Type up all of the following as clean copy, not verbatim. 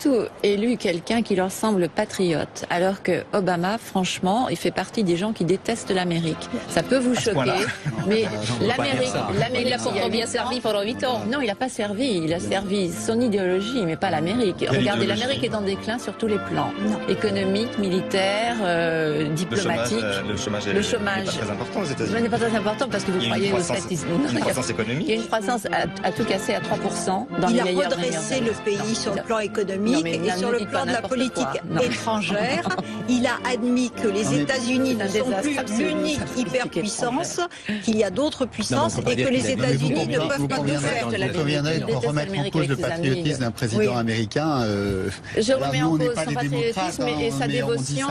tout élu quelqu'un qui leur semble patriote, alors que Obama, franchement, il fait partie des gens qui détestent l'Amérique. Ça peut vous choquer, mais l'Amérique, il a pourtant bien servi pendant 8 ans. Non, il n'a pas servi. Il a servi son idéologie, mais pas l'Amérique. Regardez, l'Amérique est en déclin sur tous les plans. Économique, militaire, diplomatique. Le chômage n'est pas très important aux États-Unis. Ce n'est pas très important parce que vous croyez aux statistiques. Il y a une croissance économique. Il y a une croissance à tout casser à 3% dans il les a meilleures redressé le pays sur le plan économique et sur le plan de la politique étrangère. Il a admis que les États-Unis ne sont plus l'unique hyperpuissance, qu'il y a d'autres puissances et que les États-Unis ne peuvent pas tout faire. Vous conviendrez qu'on remettre en cause le patriotisme d'un président américain. Je remets en cause son patriotisme et sa dévotion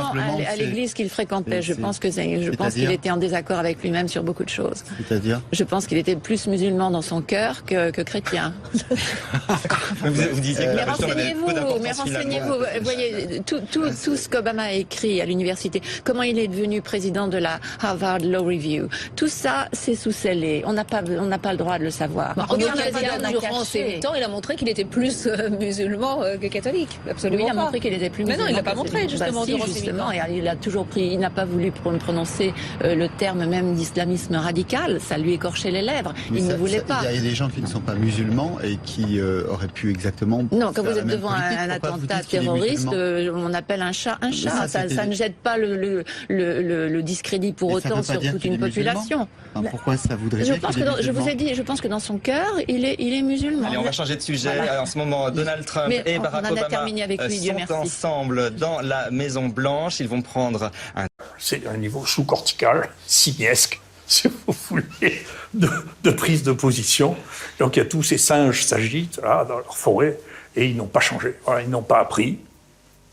à l'église qu'il fréquentait. Je pense qu'il était en désaccord avec lui-même sur beaucoup de choses. C'est-à-dire ? Je pense qu'il était plus musulman dans son cœur que chrétien. Vous disiez que mais renseignez-vous, vous voyez, tout ce qu'Obama a écrit à l'université, comment il est devenu président de la Harvard Law Review, tout ça, c'est sous-scellé. On n'a pas le droit de le savoir. Durant ses 8 ans, il a montré qu'il était plus musulman que catholique. Absolument. Oui, il a montré qu'il était plus musulman. Mais non, il l'a pas montré, justement, durant ses 8 ans. Il a toujours il n'a pas voulu prononcer le terme même d'islamisme radical. Ça lui écorchait les lèvres. Il ne voulait pas. Il y a des gens qui ne sont pas musulmans et qui auraient pu exactement. Non, quand vous êtes devant un attentat terroriste, on appelle un chat un chat. Ça ne jette pas le discrédit pour autant sur toute une population. Pourquoi ça voudrait dire qu'il est musulman ? Je vous ai dit, je pense que dans son cœur, il est musulman. Allez, on va changer de sujet. Voilà. En ce moment, Donald Trump et Barack Obama sont ensemble dans la Maison Blanche. Ils vont prendre un... C'est un niveau sous-cortical, simiesque, si vous voulez, de prise de position. Donc il y a tous ces singes s'agitent là, dans leur forêt et ils n'ont pas changé. Voilà, ils n'ont pas appris.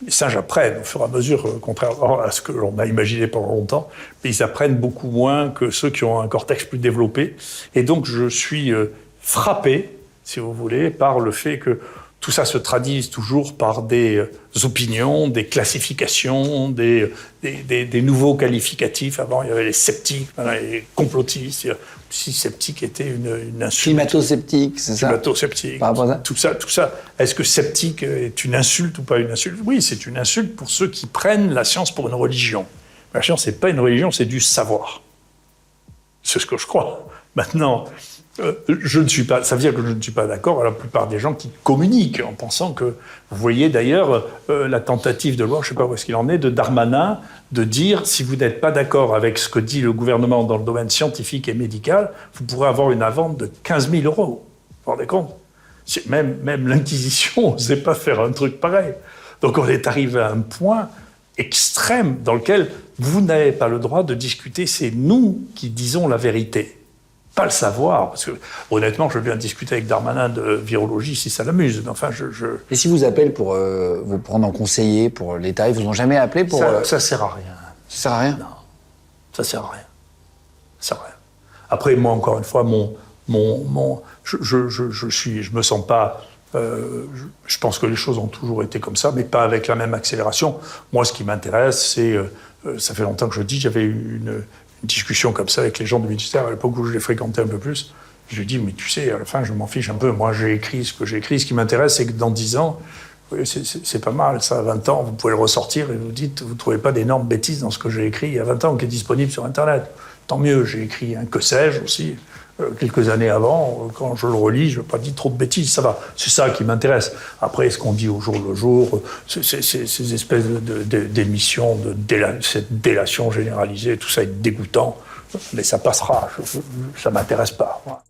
Les singes apprennent au fur et à mesure, contrairement à ce que l'on a imaginé pendant longtemps, mais ils apprennent beaucoup moins que ceux qui ont un cortex plus développé. Et donc je suis frappé, si vous voulez, par le fait que tout ça se traduise toujours par des opinions, des classifications, des nouveaux qualificatifs. Avant, il y avait les sceptiques, maintenant, les complotistes. Si sceptique était une insulte. Climato-sceptique, c'est ça ? Climato-sceptique. Par rapport à ça. Tout ça. Est-ce que sceptique est une insulte ou pas une insulte ? Oui, c'est une insulte pour ceux qui prennent la science pour une religion. La science, c'est pas une religion, c'est du savoir. C'est ce que je crois. Maintenant, je ne suis pas. Ça veut dire que je ne suis pas d'accord avec la plupart des gens qui communiquent en pensant que. Vous voyez d'ailleurs la tentative de loi, je ne sais pas où est-ce qu'il en est, de Darmanin, de dire si vous n'êtes pas d'accord avec ce que dit le gouvernement dans le domaine scientifique et médical, vous pourrez avoir une amende de 15 000 €. Vous vous rendez compte ? Même l'Inquisition n'osait pas faire un truc pareil. Donc on est arrivé à un point extrême dans lequel vous n'avez pas le droit de discuter. C'est nous qui disons la vérité. Pas le savoir, parce que honnêtement, je viens discuter avec Darmanin de virologie si ça l'amuse. Enfin, Et si vous appellent pour vous prendre en conseiller pour l'État, ils vous ont jamais appelé pour... Ça sert à rien. Ça sert à rien ? Non, ça sert à rien. Ça sert à rien. Après, moi, encore une fois, je me sens pas... je pense que les choses ont toujours été comme ça, mais pas avec la même accélération. Moi, ce qui m'intéresse, c'est... ça fait longtemps que je dis, j'avais eu une discussion comme ça avec les gens du ministère, à l'époque où je les fréquentais un peu plus. Je lui dis, mais tu sais, à la fin, je m'en fiche un peu. Moi, j'ai écrit ce que j'ai écrit. Ce qui m'intéresse, c'est que dans 10 ans, c'est pas mal, ça, à 20 ans, vous pouvez le ressortir et vous dites, vous trouvez pas d'énormes bêtises dans ce que j'ai écrit il y a 20 ans, qui est disponible sur Internet. Tant mieux, j'ai écrit un que sais-je aussi, quelques années avant. Quand je le relis, je n'ai pas dit trop de bêtises, ça va. C'est ça qui m'intéresse. Après, ce qu'on dit au jour le jour, ces espèces d'émissions, cette délation généralisée, tout ça est dégoûtant, mais ça passera, ça ne m'intéresse pas. Voilà.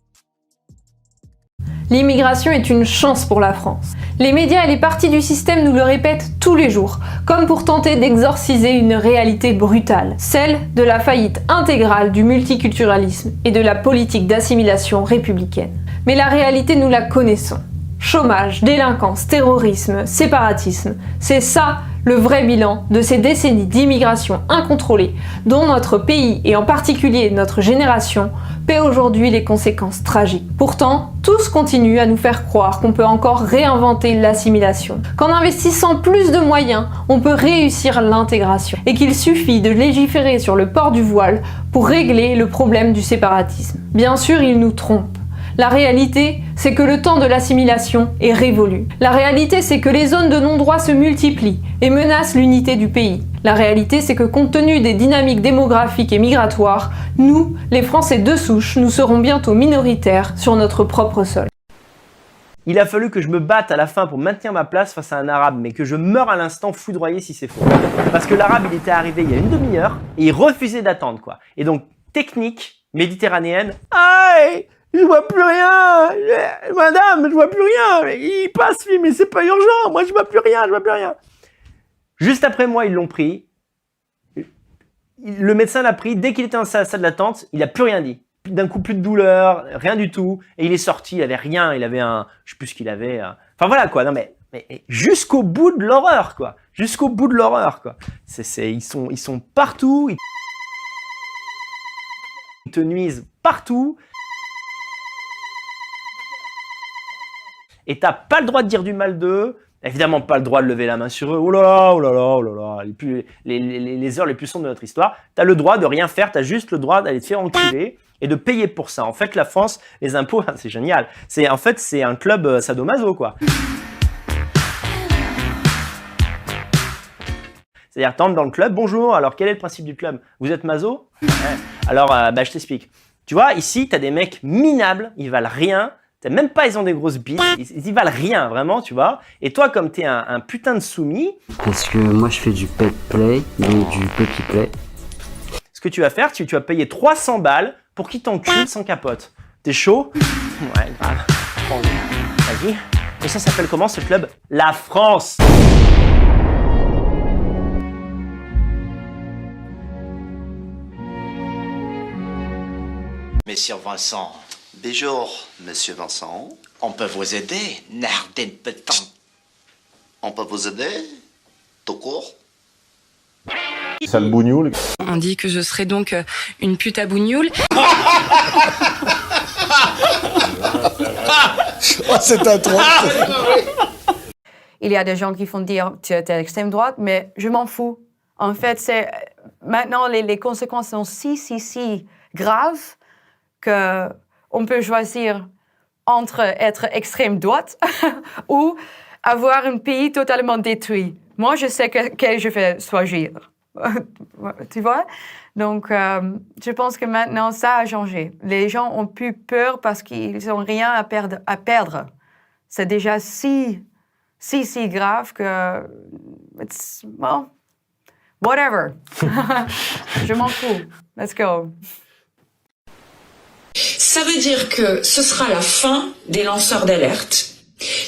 L'immigration est une chance pour la France. Les médias et les partis du système nous le répètent tous les jours, comme pour tenter d'exorciser une réalité brutale, celle de la faillite intégrale du multiculturalisme et de la politique d'assimilation républicaine. Mais la réalité, nous la connaissons. Chômage, délinquance, terrorisme, séparatisme, c'est ça le vrai bilan de ces décennies d'immigration incontrôlée dont notre pays, et en particulier notre génération, paie aujourd'hui les conséquences tragiques. Pourtant, tous continuent à nous faire croire qu'on peut encore réinventer l'assimilation, qu'en investissant plus de moyens, on peut réussir l'intégration, et qu'il suffit de légiférer sur le port du voile pour régler le problème du séparatisme. Bien sûr, ils nous trompent. La réalité, c'est que le temps de l'assimilation est révolu. La réalité, c'est que les zones de non-droit se multiplient et menacent l'unité du pays. La réalité, c'est que compte tenu des dynamiques démographiques et migratoires, nous, les Français de souche, nous serons bientôt minoritaires sur notre propre sol. Il a fallu que je me batte à la fin pour maintenir ma place face à un arabe, mais que je meure à l'instant foudroyé si c'est faux. Parce que l'arabe, il était arrivé il y a une demi-heure et il refusait d'attendre, quoi. Et donc, technique méditerranéenne, aïe, je vois plus rien, madame, je vois plus rien, il passe lui, mais c'est pas urgent, moi je vois plus rien, je vois plus rien. Juste après moi, ils l'ont pris. Le médecin l'a pris, dès qu'il était en salle d'attente, il a plus rien dit. D'un coup, plus de douleur, rien du tout. Et il est sorti, il avait rien, il avait un... Je sais plus ce qu'il avait. Enfin voilà quoi, non mais jusqu'au bout de l'horreur quoi. Jusqu'au bout de l'horreur quoi. Ils sont partout. Ils te nuisent partout. Et t'as pas le droit de dire du mal d'eux. Évidemment pas le droit de lever la main sur eux. Oh là là, oh là là, oh là là. Les heures les plus sombres de notre histoire. T'as le droit de rien faire, t'as juste le droit d'aller te faire enculer et de payer pour ça. En fait, la France, les impôts, c'est génial. En fait, c'est un club sadomaso, quoi. C'est-à-dire, t'entres dans le club, bonjour, alors quel est le principe du club? Vous êtes maso? Ouais. Alors, je t'explique. Tu vois, ici, t'as des mecs minables, ils valent rien. Même pas, ils ont des grosses bites, ils valent rien, vraiment, tu vois. Et toi, comme t'es un putain de soumis... Parce que moi, je fais du pet play, mais du puppy play. Ce que tu vas faire, tu vas payer 300 balles pour qu'ils t'enculent sans capote. T'es chaud? Ouais, grave. Vas-y. Et ça s'appelle comment, ce club? La France! Monsieur Vincent. Bonjour, monsieur Vincent. On peut vous aider, Nardin Petant. On peut vous aider? Tout court? Sale bougnoule. On dit que je serais donc une pute à bougnoule. Oh, c'est un trop. Il y a des gens qui font dire tu es extrême droite, mais je m'en fous. En fait, maintenant les conséquences sont si graves que on peut choisir entre être extrême droite ou avoir un pays totalement détruit. Moi, je sais que je vais choisir. Tu vois? Donc, je pense que maintenant, ça a changé. Les gens ont plus peur parce qu'ils n'ont rien à perdre. C'est déjà si grave que... Well, whatever. Je m'en fous. Let's go. Ça veut dire que ce sera la fin des lanceurs d'alerte.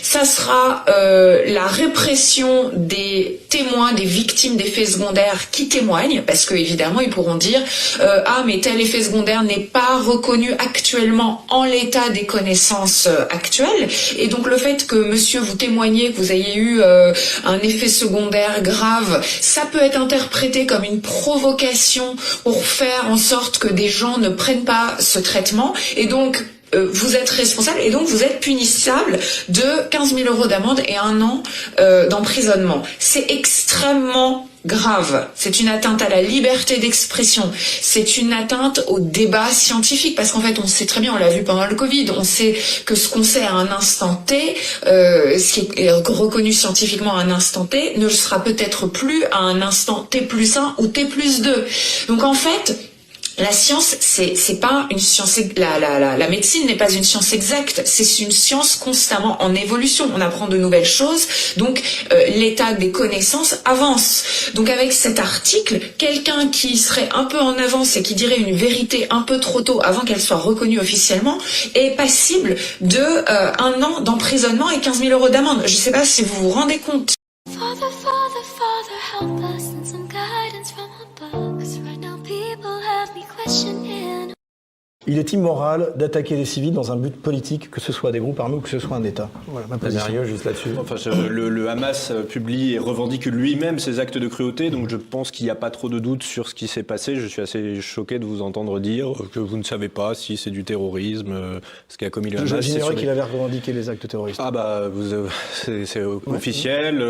Ça sera la répression des témoins, des victimes d'effets secondaires qui témoignent, parce que évidemment ils pourront dire ah mais tel effet secondaire n'est pas reconnu actuellement en l'état des connaissances actuelles, et donc le fait que monsieur vous témoignez que vous ayez eu un effet secondaire grave, ça peut être interprété comme une provocation pour faire en sorte que des gens ne prennent pas ce traitement, et donc vous êtes responsable et donc vous êtes punissable de 15 000 € d'amende et 1 an d'emprisonnement. C'est extrêmement grave. C'est une atteinte à la liberté d'expression. C'est une atteinte au débat scientifique, parce qu'en fait, on sait très bien, on l'a vu pendant le Covid, on sait que ce qu'on sait à un instant T, ce qui est reconnu scientifiquement à un instant T, ne sera peut-être plus à un instant T+1 ou T+2. Donc en fait, la science, c'est pas une science, la médecine n'est pas une science exacte, c'est une science constamment en évolution. On apprend de nouvelles choses, donc l'état des connaissances avance. Donc avec cet article, quelqu'un qui serait un peu en avance et qui dirait une vérité un peu trop tôt avant qu'elle soit reconnue officiellement est passible de 1 an d'emprisonnement et 15 000 € d'amende. Je sais pas si vous vous rendez compte. Father, Father, Father, help us and some guidance from above. 'Cause right now people have me questioning. Il est immoral d'attaquer les civils dans un but politique, que ce soit des groupes armés ou que ce soit un État. Voilà ma position. Juste là-dessus. Enfin, le Hamas publie et revendique lui-même ses actes de cruauté, donc je pense qu'il n'y a pas trop de doute sur ce qui s'est passé. Je suis assez choqué de vous entendre dire que vous ne savez pas si c'est du terrorisme, ce qu'a commis le Hamas. J'ignorais qu'il avait revendiqué les actes terroristes. Ah bah, c'est officiel.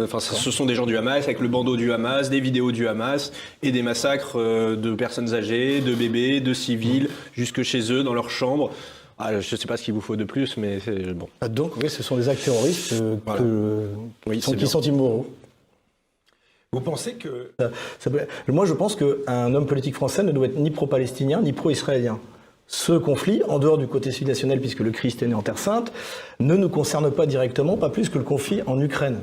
Enfin, ce sont des gens du Hamas avec le bandeau du Hamas, des vidéos du Hamas et des massacres de personnes âgées, de bébés, de civils, jusque chez eux, dans leur chambre. Je ne sais pas ce qu'il vous faut de plus, mais c'est bon. Donc, oui, ce sont des actes terroristes qui sont immoraux. Vous pensez que... Moi, je pense qu'un homme politique français ne doit être ni pro-palestinien, ni pro-israélien. Ce conflit, en dehors du côté civilisationnel, puisque le Christ est né en Terre Sainte, ne nous concerne pas directement, pas plus que le conflit en Ukraine.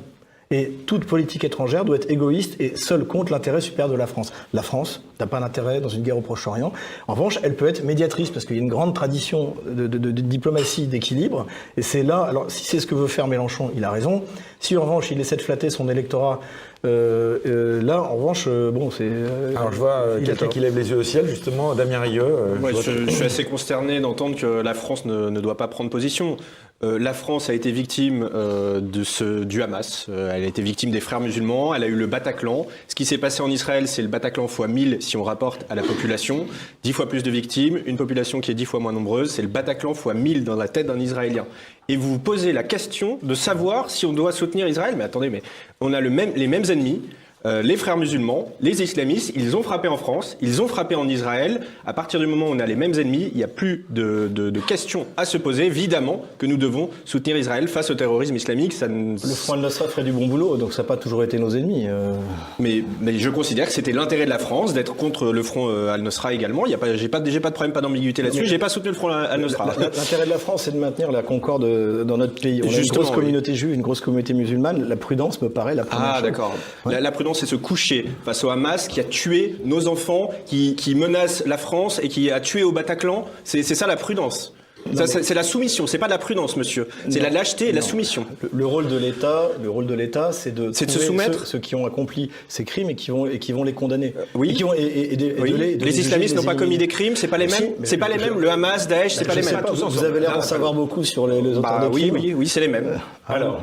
Et toute politique étrangère doit être égoïste et seule compte l'intérêt supérieur de la France. La France n'a pas d'intérêt dans une guerre au Proche-Orient. En revanche, elle peut être médiatrice parce qu'il y a une grande tradition de diplomatie, d'équilibre. Et c'est là, alors si c'est ce que veut faire Mélenchon, il a raison. Si en revanche il essaie de flatter son électorat, là en revanche, bon c'est... Alors je vois quelqu'un qui lève les yeux au ciel, justement, Damien Rieu. Je suis assez consterné d'entendre que la France ne doit pas prendre position. La France a été victime du Hamas, elle a été victime des frères musulmans, elle a eu le Bataclan. Ce qui s'est passé en Israël, c'est le Bataclan fois 1000 si on rapporte à la population. 10 fois plus de victimes, une population qui est 10 fois moins nombreuse, c'est le Bataclan fois 1000 dans la tête d'un Israélien. Et vous vous posez la question de savoir si on doit soutenir Israël. Mais attendez, mais on a les mêmes ennemis. Les frères musulmans, les islamistes, ils ont frappé en France, ils ont frappé en Israël. À partir du moment où on a les mêmes ennemis, il n'y a plus de questions à se poser. Évidemment que nous devons soutenir Israël face au terrorisme islamique. Le Front al-Nosra ferait du bon boulot, donc ça n'a pas toujours été nos ennemis. Mais je considère que c'était l'intérêt de la France d'être contre le Front al-Nosra également. J'ai pas de problème, pas d'ambiguïté là-dessus. J'ai pas soutenu le Front al-Nosra. L'intérêt de la France, c'est de maintenir la concorde dans notre pays. On a une grosse communauté juive, une grosse communauté musulmane. La prudence me paraît la première chose. D'accord. Ouais. La prudence, c'est se coucher face au Hamas qui a tué nos enfants, qui menace la France et qui a tué au Bataclan. C'est ça la prudence. C'est la soumission, c'est pas de la prudence, monsieur. C'est la lâcheté et la soumission. Le rôle de l'État, c'est de se soumettre. Ceux qui ont accompli ces crimes et qui vont les condamner. Oui. Les islamistes n'ont pas commis des crimes, c'est pas les mêmes. C'est pas les mêmes. Le Hamas, Daesh, c'est pas les mêmes. Vous avez l'air d'en savoir beaucoup sur les auteurs de crimes. Oui, c'est les mêmes. Alors,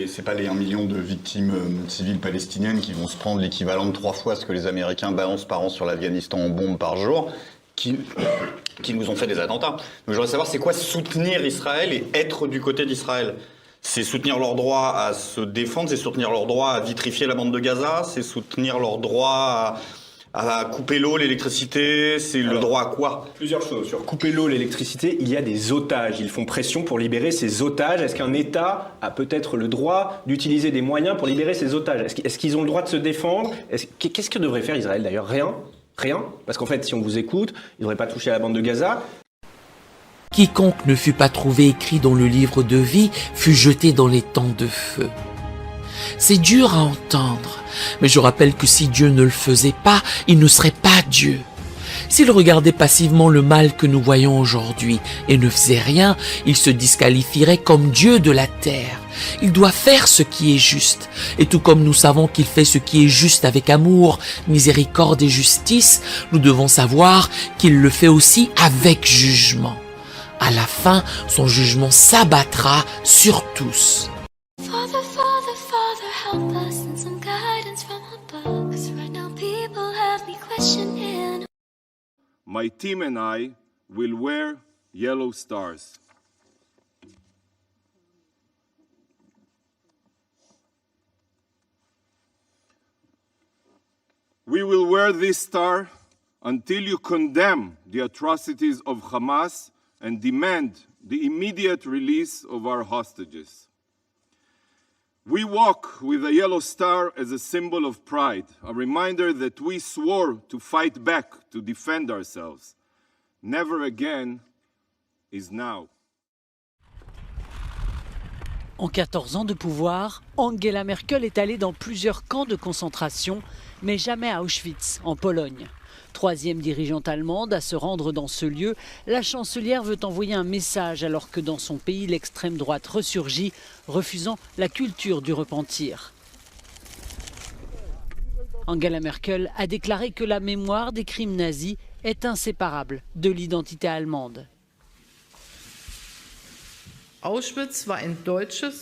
c'est pas les 1 million de victimes civiles palestiniennes qui vont se prendre l'équivalent de 3 fois ce que les Américains balancent par an sur l'Afghanistan en bombes par jour. Qui nous ont fait des attentats. Donc je voudrais savoir, c'est quoi soutenir Israël et être du côté d'Israël? C'est soutenir leur droit à se défendre, c'est soutenir leur droit à vitrifier la bande de Gaza, c'est soutenir leur droit à couper l'eau, l'électricité, c'est le droit à quoi? Plusieurs choses. Sur couper l'eau, l'électricité, il y a des otages. Ils font pression pour libérer ces otages. Est-ce qu'un État a peut-être le droit d'utiliser des moyens pour libérer ces otages? Est-ce qu'ils ont le droit de se défendre? Qu'est-ce que devrait faire Israël d'ailleurs? Rien, parce qu'en fait, si on vous écoute, il ne devrait pas toucher à la bande de Gaza. Quiconque ne fut pas trouvé écrit dans le livre de vie fut jeté dans les temps de feu. C'est dur à entendre, mais je rappelle que si Dieu ne le faisait pas, il ne serait pas Dieu. S'il regardait passivement le mal que nous voyons aujourd'hui et ne faisait rien, il se disqualifierait comme Dieu de la terre. Il doit faire ce qui est juste. Et tout comme nous savons qu'il fait ce qui est juste avec amour, miséricorde et justice, nous devons savoir qu'il le fait aussi avec jugement. À la fin, son jugement s'abattra sur tous. Father, Father, Father, help us and some guidance from above. 'Cause right now people have me questioning. My team and I will wear yellow stars. We will wear this star until you condemn the atrocities of Hamas and demand the immediate release of our hostages. We walk with a yellow star as a symbol of pride, a reminder that we swore to fight back, to defend ourselves. Never again is now. En 14 ans de pouvoir, Angela Merkel est allée dans plusieurs camps de concentration, mais jamais à Auschwitz, en Pologne. Troisième dirigeante allemande à se rendre dans ce lieu, la chancelière veut envoyer un message alors que dans son pays, l'extrême droite ressurgit, refusant la culture du repentir. Angela Merkel a déclaré que la mémoire des crimes nazis est inséparable de l'identité allemande.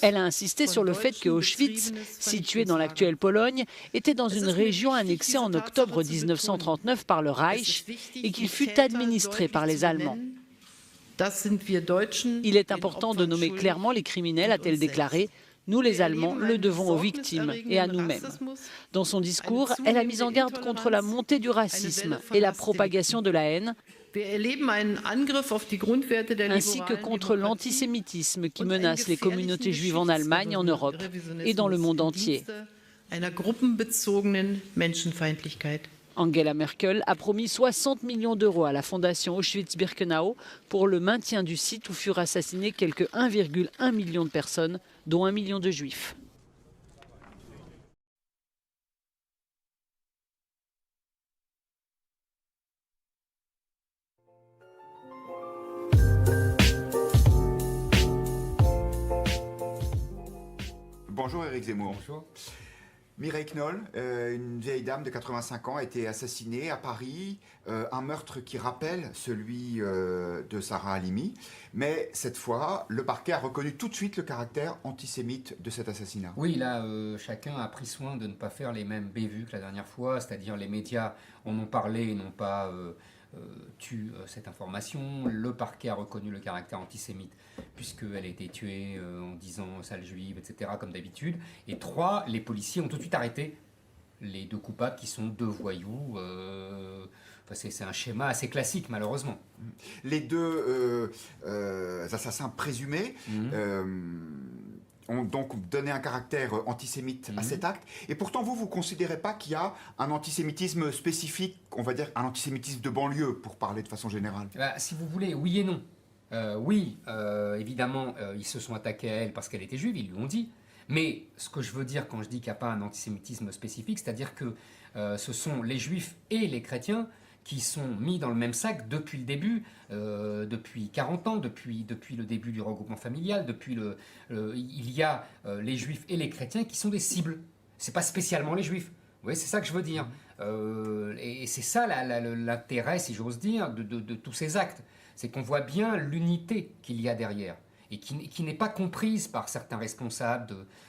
Elle a insisté sur le fait que Auschwitz, situé dans l'actuelle Pologne, était dans une région annexée en octobre 1939 par le Reich et qu'il fut administré par les Allemands. Il est important de nommer clairement les criminels, a-t-elle déclaré. Nous, les Allemands, le devons aux victimes et à nous-mêmes. Dans son discours, elle a mis en garde contre la montée du racisme et la propagation de la haine. ainsi que contre l'antisémitisme qui menace les communautés juives en Allemagne, en Europe et dans le monde entier. Angela Merkel a promis 60 millions d'euros à la fondation Auschwitz-Birkenau pour le maintien du site où furent assassinés quelques 1,1 million de personnes, dont 1 million de juifs. Bonjour Éric Zemmour. Bonjour. Mireille Knoll, une vieille dame de 85 ans, a été assassinée à Paris. Un meurtre qui rappelle celui de Sarah Halimi. Mais cette fois, le parquet a reconnu tout de suite le caractère antisémite de cet assassinat. Oui, là, chacun a pris soin de ne pas faire les mêmes bévues que la dernière fois. C'est-à-dire les médias en ont parlé et n'ont pas tue cette information. Le parquet a reconnu le caractère antisémite puisqu'elle a été tuée en disant « sale juive », etc. comme d'habitude. Et 3, les policiers ont tout de suite arrêté les 2 coupables qui sont 2 voyous. C'est un schéma assez classique, malheureusement. Les 2 assassins présumés ont donc donné un caractère antisémite à cet acte. Et pourtant, vous ne considérez pas qu'il y a un antisémitisme spécifique, on va dire un antisémitisme de banlieue, pour parler de façon générale? Si vous voulez, oui et non. Oui, évidemment, ils se sont attaqués à elle parce qu'elle était juive, ils lui ont dit. Mais ce que je veux dire quand je dis qu'il n'y a pas un antisémitisme spécifique, c'est-à-dire que ce sont les juifs et les chrétiens qui sont mis dans le même sac depuis le début, depuis 40 ans, depuis le début du regroupement familial, il y a les juifs et les chrétiens qui sont des cibles. C'est pas spécialement les juifs. Vous voyez, c'est ça que je veux dire. Et c'est ça l'intérêt, si j'ose dire, de tous ces actes. C'est qu'on voit bien l'unité qu'il y a derrière. Et qui n'est pas comprise par certains responsables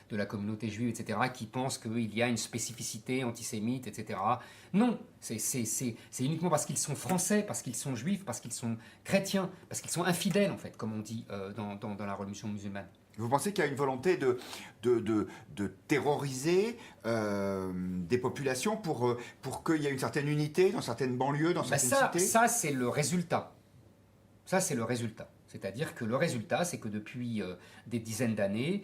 de la communauté juive, etc., qui pensent qu'il y a une spécificité antisémite, etc. Non, c'est uniquement parce qu'ils sont français, parce qu'ils sont juifs, parce qu'ils sont chrétiens, parce qu'ils sont infidèles, en fait, comme on dit dans la religion musulmane. Vous pensez qu'il y a une volonté de terroriser des populations pour qu'il y ait une certaine unité dans certaines banlieues, dans certaines cités? Ça, c'est le résultat. Ça, c'est le résultat. C'est-à-dire que le résultat, c'est que depuis des dizaines d'années,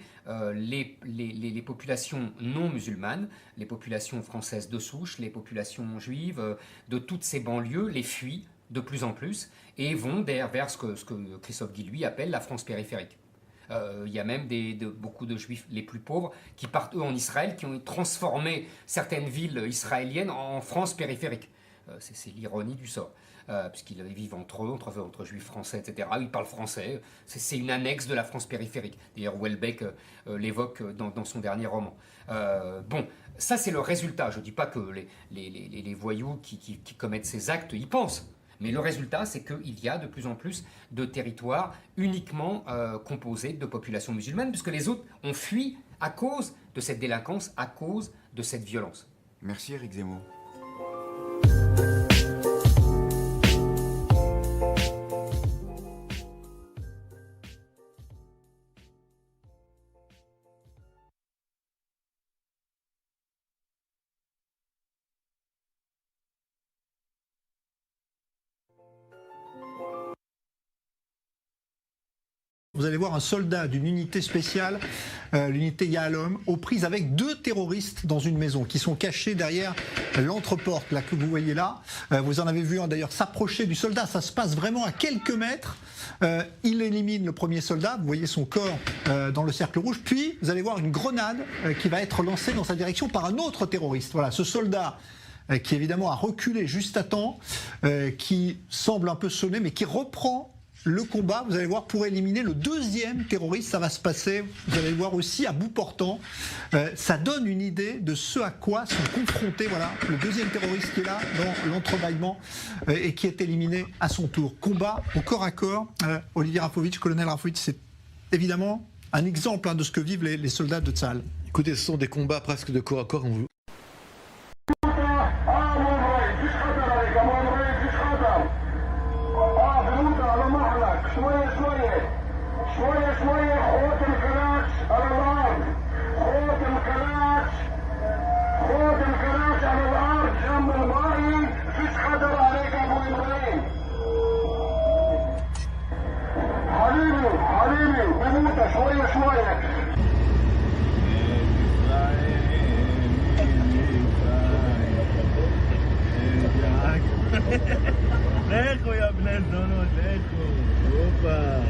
les populations non musulmanes, les populations françaises de souche, les populations juives de toutes ces banlieues les fuient de plus en plus et vont vers ce que Christophe Guy, lui, appelle la France périphérique. Il y a même beaucoup de juifs les plus pauvres qui partent, eux, en Israël, qui ont transformé certaines villes israéliennes en France périphérique. C'est l'ironie du sort. Puisqu'ils vivent entre eux, entre juifs français, etc. Ils parlent français. C'est une annexe de la France périphérique. D'ailleurs, Houellebecq l'évoque dans son dernier roman. Bon, ça c'est le résultat. Je ne dis pas que les voyous qui commettent ces actes y pensent. Mais le résultat, c'est qu'il y a de plus en plus de territoires uniquement composés de populations musulmanes, puisque les autres ont fui à cause de cette délinquance, à cause de cette violence. Merci Éric Zemmour. Vous allez voir un soldat d'une unité spéciale, l'unité Yahalom, aux prises avec 2 terroristes dans une maison qui sont cachés derrière l'entreporte là que vous voyez là. Vous en avez vu un d'ailleurs s'approcher du soldat, ça se passe vraiment à quelques mètres. Il élimine le premier soldat, vous voyez son corps dans le cercle rouge, puis vous allez voir une grenade qui va être lancée dans sa direction par un autre terroriste. Voilà, ce soldat qui évidemment a reculé juste à temps, qui semble un peu sonné mais qui reprend le combat, vous allez voir, pour éliminer le 2e terroriste. Ça va se passer, vous allez le voir aussi, à bout portant. Ça donne une idée de ce à quoi sont confrontés, voilà, le 2e terroriste qui est là, dans l'entrebâillement, et qui est éliminé à son tour. Combat au corps à corps. Olivier Rafovitch, colonel Rafovitch, c'est évidemment un exemple de ce que vivent les soldats de Tsahal. Écoutez, ce sont des combats presque de corps à corps. Lejos ya, no, lejos. Opa.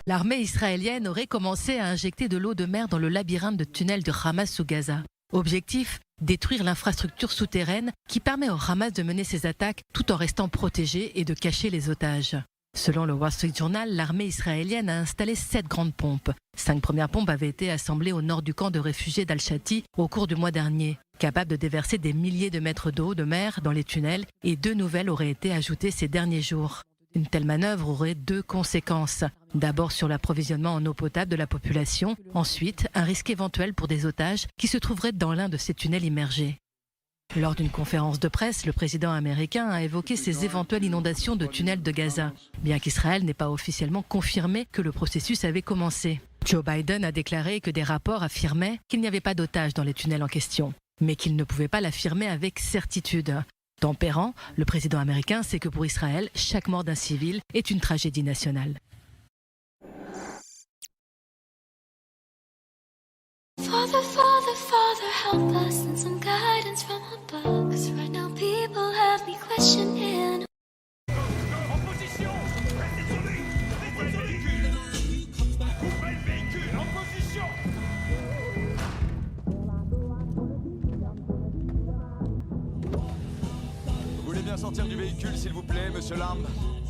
L'armée israélienne aurait commencé à injecter de l'eau de mer dans le labyrinthe de tunnels de Hamas sous Gaza. Objectif, détruire l'infrastructure souterraine qui permet au Hamas de mener ses attaques tout en restant protégé et de cacher les otages. Selon le Wall Street Journal, l'armée israélienne a installé 7 grandes pompes. 5 premières pompes avaient été assemblées au nord du camp de réfugiés d'Al-Shati au cours du mois dernier, capables de déverser des milliers de mètres d'eau de mer dans les tunnels, et 2 nouvelles auraient été ajoutées ces derniers jours. Une telle manœuvre aurait 2 conséquences. D'abord sur l'approvisionnement en eau potable de la population, ensuite un risque éventuel pour des otages qui se trouveraient dans l'un de ces tunnels immergés. Lors d'une conférence de presse, le président américain a évoqué ces éventuelles inondations de tunnels de Gaza, bien qu'Israël n'ait pas officiellement confirmé que le processus avait commencé. Joe Biden a déclaré que des rapports affirmaient qu'il n'y avait pas d'otages dans les tunnels en question, mais qu'il ne pouvait pas l'affirmer avec certitude. Tempérant, le président américain sait que pour Israël, chaque mort d'un civil est une tragédie nationale. Father, Father, Father, help us and some guidance from above. 'Cause right now people have me questioning. Vous voulez bien sortir du véhicule, s'il vous plaît, monsieur Lamb?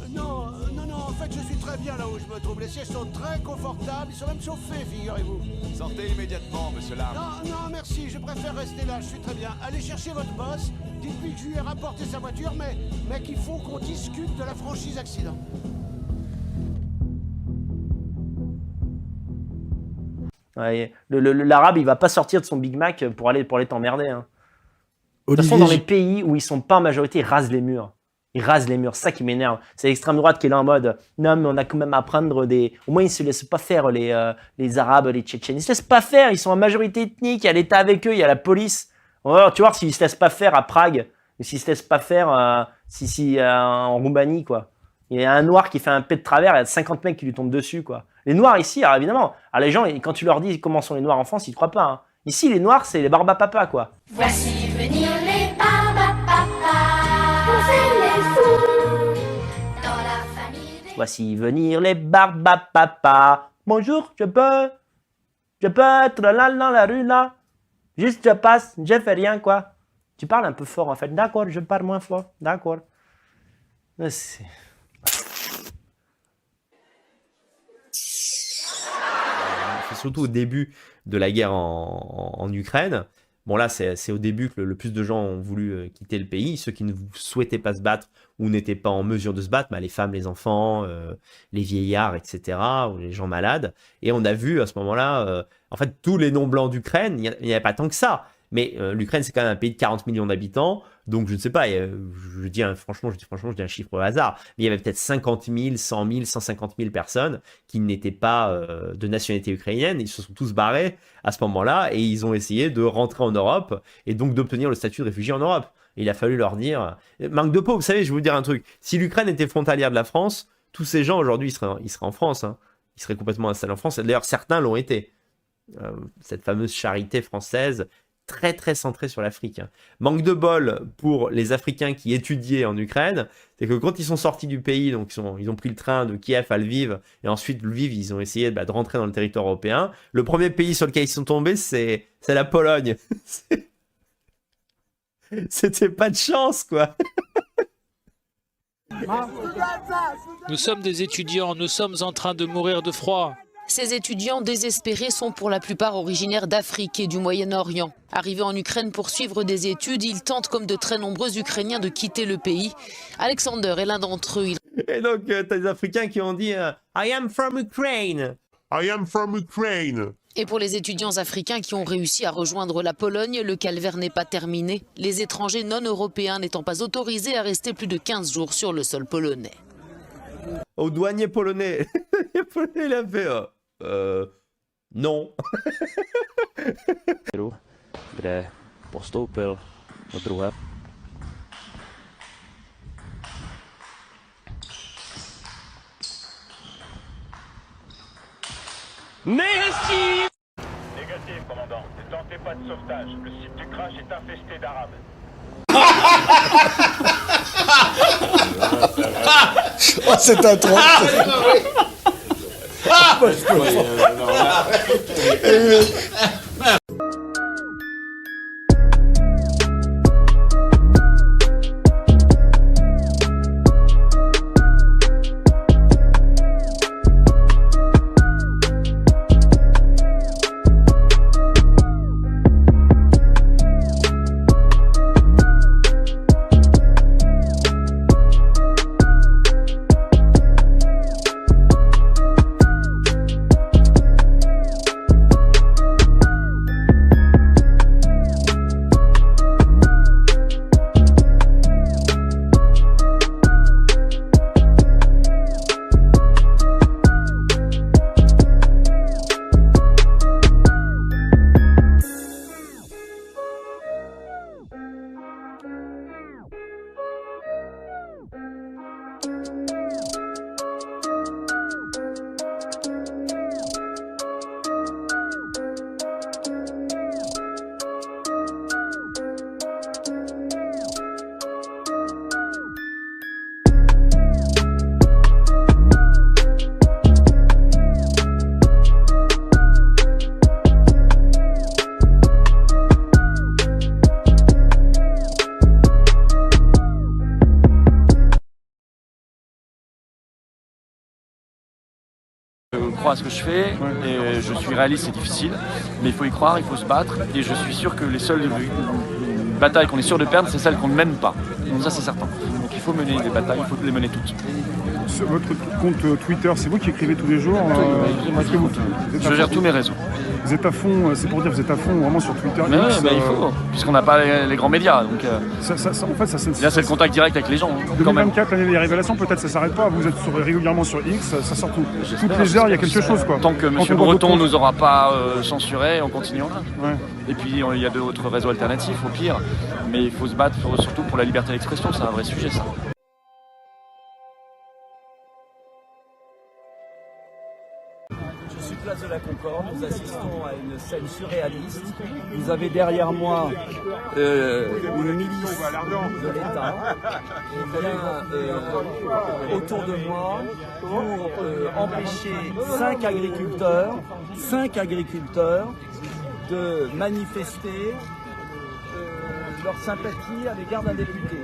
Non, en fait, je suis très bien là où je me trouve. Les sièges sont très confortables, ils sont même chauffés, figurez-vous. Sortez immédiatement, monsieur Lamb. Non, merci, je préfère rester là, je suis très bien. Allez chercher votre boss, dites-lui que je lui ai rapporté sa voiture, mais qu'il faut qu'on discute de la franchise accident. Ouais, l'arabe, il va pas sortir de son Big Mac pour aller t'emmerder. Hein. De toute façon, dans les pays où ils sont pas en majorité, ils rasent les murs. Ils rasent les murs, c'est ça qui m'énerve. C'est l'extrême droite qui est là en mode non, mais on a quand même à prendre des. Au moins, ils se laissent pas faire, les Arabes, les Tchétchènes. Ils se laissent pas faire, ils sont en majorité ethnique, il y a l'État avec eux, il y a la police. Tu vois, s'ils se laissent pas faire à Prague, ou s'ils se laissent pas faire en Roumanie, quoi. Il y a un noir qui fait un pet de travers, il y a 50 mecs qui lui tombent dessus, quoi. Les noirs ici, alors évidemment, alors les gens, quand tu leur dis comment sont les noirs en France, ils te croient pas. Hein. Ici, les noirs, c'est les barbapapa, quoi. Voici venir les barbapapas. On fait les fous dans la famille des... Voici venir les barbapapas. Bonjour, je peux être là dans la rue, là. Juste, je passe, je fais rien, quoi. Tu parles un peu fort, en fait. D'accord, je parle moins fort. D'accord. C'est... Surtout au début de la guerre en Ukraine. Bon là, c'est au début que le plus de gens ont voulu quitter le pays. Ceux qui ne souhaitaient pas se battre ou n'étaient pas en mesure de se battre, les femmes, les enfants, les vieillards, etc., ou les gens malades. Et on a vu à ce moment-là, en fait, tous les non-blancs d'Ukraine, il n'y avait pas tant que ça. Mais l'Ukraine, c'est quand même un pays de 40 millions d'habitants. Donc, je ne sais pas, je dis un chiffre au hasard. Mais il y avait peut-être 50 000, 100 000, 150 000 personnes qui n'étaient pas de nationalité ukrainienne. Ils se sont tous barrés à ce moment-là et ils ont essayé de rentrer en Europe et donc d'obtenir le statut de réfugié en Europe. Et il a fallu leur dire... Manque de peau, vous savez, je vais vous dire un truc. Si l'Ukraine était frontalière de la France, tous ces gens, aujourd'hui, ils seraient en France. Hein. Ils seraient complètement installés en France. D'ailleurs, certains l'ont été. Cette fameuse charité française... très très centré sur l'Afrique. Manque de bol pour les Africains qui étudiaient en Ukraine, c'est que quand ils sont sortis du pays, donc ils ont pris le train de Kiev à Lviv, et ensuite Lviv, ils ont essayé de rentrer dans le territoire européen. Le premier pays sur lequel ils sont tombés, c'est la Pologne. C'était pas de chance, quoi. Nous sommes des étudiants, nous sommes en train de mourir de froid. Ces étudiants désespérés sont pour la plupart originaires d'Afrique et du Moyen-Orient. Arrivés en Ukraine pour suivre des études, ils tentent comme de très nombreux Ukrainiens de quitter le pays. Alexander est l'un d'entre eux. Et donc, t'as des Africains qui ont dit I am from Ukraine. I am from Ukraine. Et pour les étudiants africains qui ont réussi à rejoindre la Pologne, le calvaire n'est pas terminé, les étrangers non européens n'étant pas autorisés à rester plus de 15 jours sur le sol polonais. Au douanier polonais, il a fait non. Kde postoupil do druhé. Négatif, commandant. Ne tentez pas de sauvetage. Le site du crash est infesté d'Arabes. Oh, c'est un trop. Je crois à ce que je fais et je suis réaliste, c'est difficile, mais il faut y croire, il faut se battre et je suis sûr que les seules batailles qu'on est sûr de perdre, c'est celles qu'on ne mène pas. Donc ça c'est certain. Donc il faut mener des batailles, il faut les mener toutes. Sur votre compte Twitter, c'est vous qui écrivez tous les jours Je gère tous mes réseaux. Vous êtes à fond, c'est pour dire, vous êtes à fond vraiment sur Twitter. Mais oui, il faut, puisqu'on n'a pas les grands médias. Donc, en fait, là, c'est le contact direct avec les gens. 2024, l'année des révélations, peut-être ça s'arrête pas. Vous êtes régulièrement sur X, ça sort toutes les heures, il y a quelque chose, quoi. Tant que M. Breton nous aura pas censuré, on continuera. Ouais. Et puis, il y a d'autres réseaux alternatifs, au pire. Mais il faut se battre surtout pour la liberté d'expression, c'est un vrai sujet, ça. Place de la Concorde, nous assistons à une scène surréaliste. Vous avez derrière moi une milice de l'État qui vient autour de moi pour empêcher 5 agriculteurs de manifester leur sympathie à l'égard d'un député.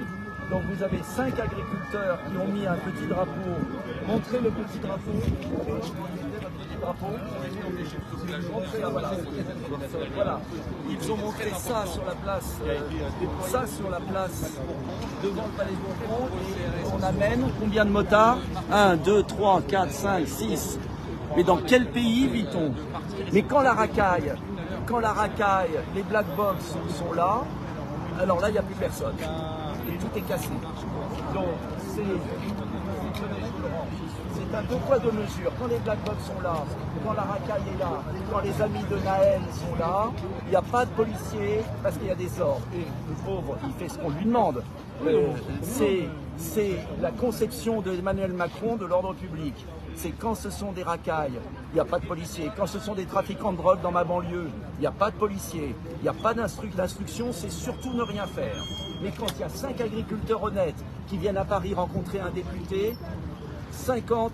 Donc vous avez 5 agriculteurs qui ont mis un petit drapeau. Montrez le petit drapeau. Voilà. Ils ont montré ça sur la place, devant le Palais Bourbon, et on amène combien de motards? 1, 2, 3, 4, 5, 6. Mais dans quel pays vit-on? Mais quand la racaille, les black box sont là, alors là il n'y a plus personne. Et tout est cassé. Donc c'est un deux poids deux mesures. Quand les black box sont là, quand la racaille est là, quand les amis de Naël sont là, il n'y a pas de policiers parce qu'il y a des ordres. Et le pauvre, il fait ce qu'on lui demande. C'est la conception d'Emmanuel Macron de l'ordre public. C'est quand ce sont des racailles, il n'y a pas de policiers. Quand ce sont des trafiquants de drogue dans ma banlieue, il n'y a pas de policiers. Il n'y a pas d'instruction, c'est surtout ne rien faire. Mais quand il y a 5 agriculteurs honnêtes qui viennent à Paris rencontrer un député, 50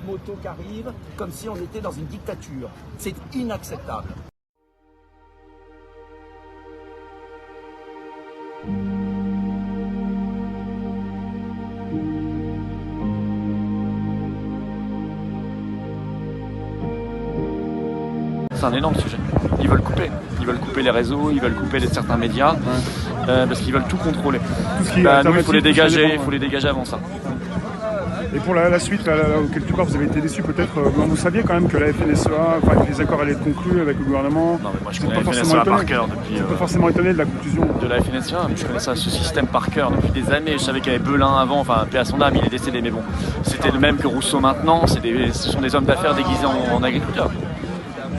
motos qui arrivent, comme si on était dans une dictature. C'est inacceptable. C'est un énorme sujet. Ils veulent couper les réseaux, ils veulent couper certains médias, parce qu'ils veulent tout contrôler. Nous, il faut les dégager avant ça. Et pour la suite, là, quelque part, vous avez été déçus peut-être. Vous saviez quand même que la FNSEA, enfin, que les accords allaient être conclus avec le gouvernement. Non, mais moi je connais la FNSEA par cœur depuis. Pas forcément étonné de la conclusion. De la FNSEA, je connais ce système par cœur depuis des années. Je savais qu'il y avait Belin avant, enfin, paix à son âme, il est décédé, mais bon, c'était le même que Rousseau maintenant. Ce sont des hommes d'affaires déguisés en agriculteurs.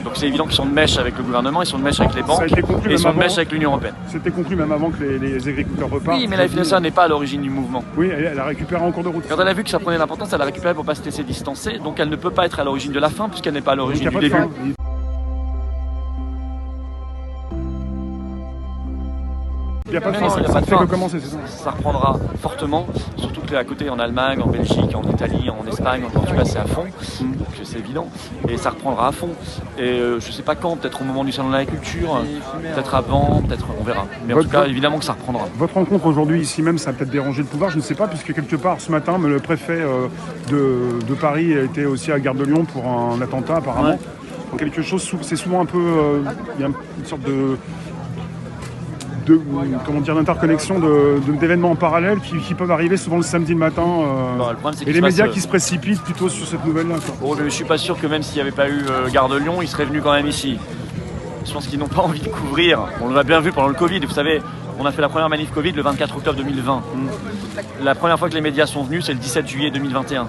Donc c'est évident qu'ils sont de mèche avec le gouvernement, ils sont de mèche avec les banques et ils sont de mèche avec l'Union européenne. C'était conclu même avant que les agriculteurs repartent. Oui, mais la FNSEA n'est pas à l'origine du mouvement. Oui, elle a récupéré en cours de route. Quand elle a vu que ça prenait l'importance, elle a récupéré pour ne pas se laisser distancer. Donc elle ne peut pas être à l'origine de la fin puisqu'elle n'est pas à l'origine du début. Il n'y a pas de fin, ça ne fait que commencer, c'est ça. Ça reprendra fortement, surtout que à côté en Allemagne, en Belgique, en Italie, en Espagne, en Portugal, c'est à fond, donc c'est évident. Et ça reprendra à fond. Et je ne sais pas quand, peut-être au moment du salon de l'agriculture, peut-être avant, peut-être on verra. Mais en tout cas, évidemment que ça reprendra. Votre rencontre aujourd'hui ici même, ça a peut-être dérangé le pouvoir, je ne sais pas, puisque quelque part ce matin, le préfet de Paris était aussi à Gare de Lyon pour un attentat apparemment. Ouais. Donc quelque chose, c'est souvent un peu, il y a une sorte d'interconnexion d'événements en parallèle qui peuvent arriver souvent le samedi matin et les médias qui se précipitent plutôt sur cette nouvelle-là. Oh, mais je suis pas sûr que même s'il n'y avait pas eu Gare de Lyon, ils seraient venus quand même ici. Je pense qu'ils n'ont pas envie de couvrir. On l'a bien vu pendant le Covid. Vous savez, on a fait la première manif Covid le 24 octobre 2020. La première fois que les médias sont venus, c'est le 17 juillet 2021.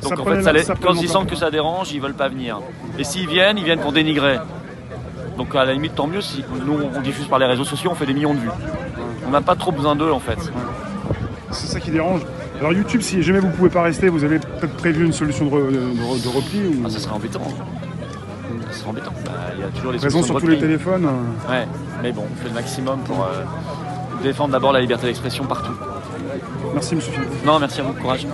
Donc en fait, quand ils sentent que ça dérange, ils veulent pas venir. Et s'ils viennent, ils viennent pour dénigrer. Donc à la limite, tant mieux si nous on diffuse par les réseaux sociaux, on fait des millions de vues. On n'a pas trop besoin d'eux en fait. C'est ça qui dérange. Alors YouTube, si jamais vous pouvez pas rester, vous avez peut-être prévu une solution de repli ou... Ah, ça serait embêtant. Ça serait embêtant. Il y a toujours les solutions sur tous les téléphones. Ouais, mais bon, on fait le maximum pour défendre d'abord la liberté d'expression partout. Merci monsieur Philippe. Non, merci à vous, courage.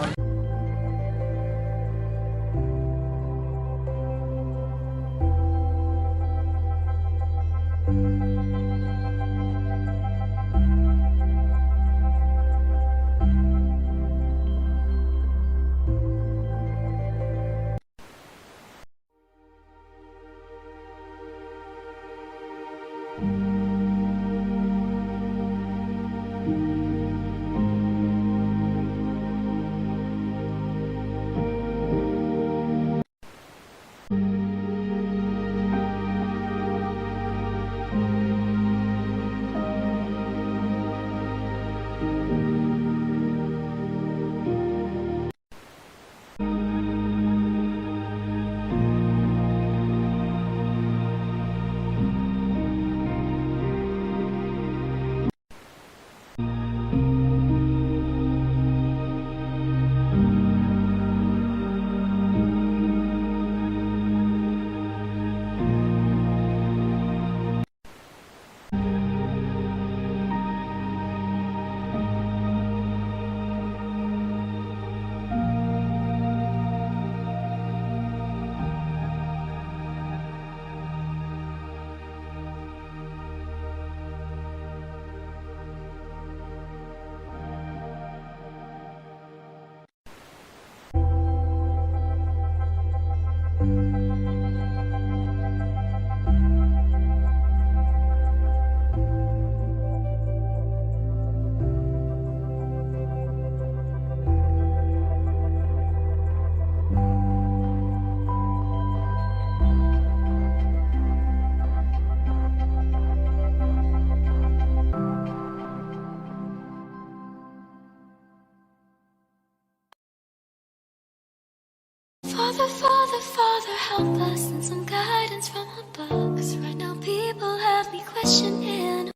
Father, Father, Father, help us and some guidance from above. 'Cause right now people have me questioning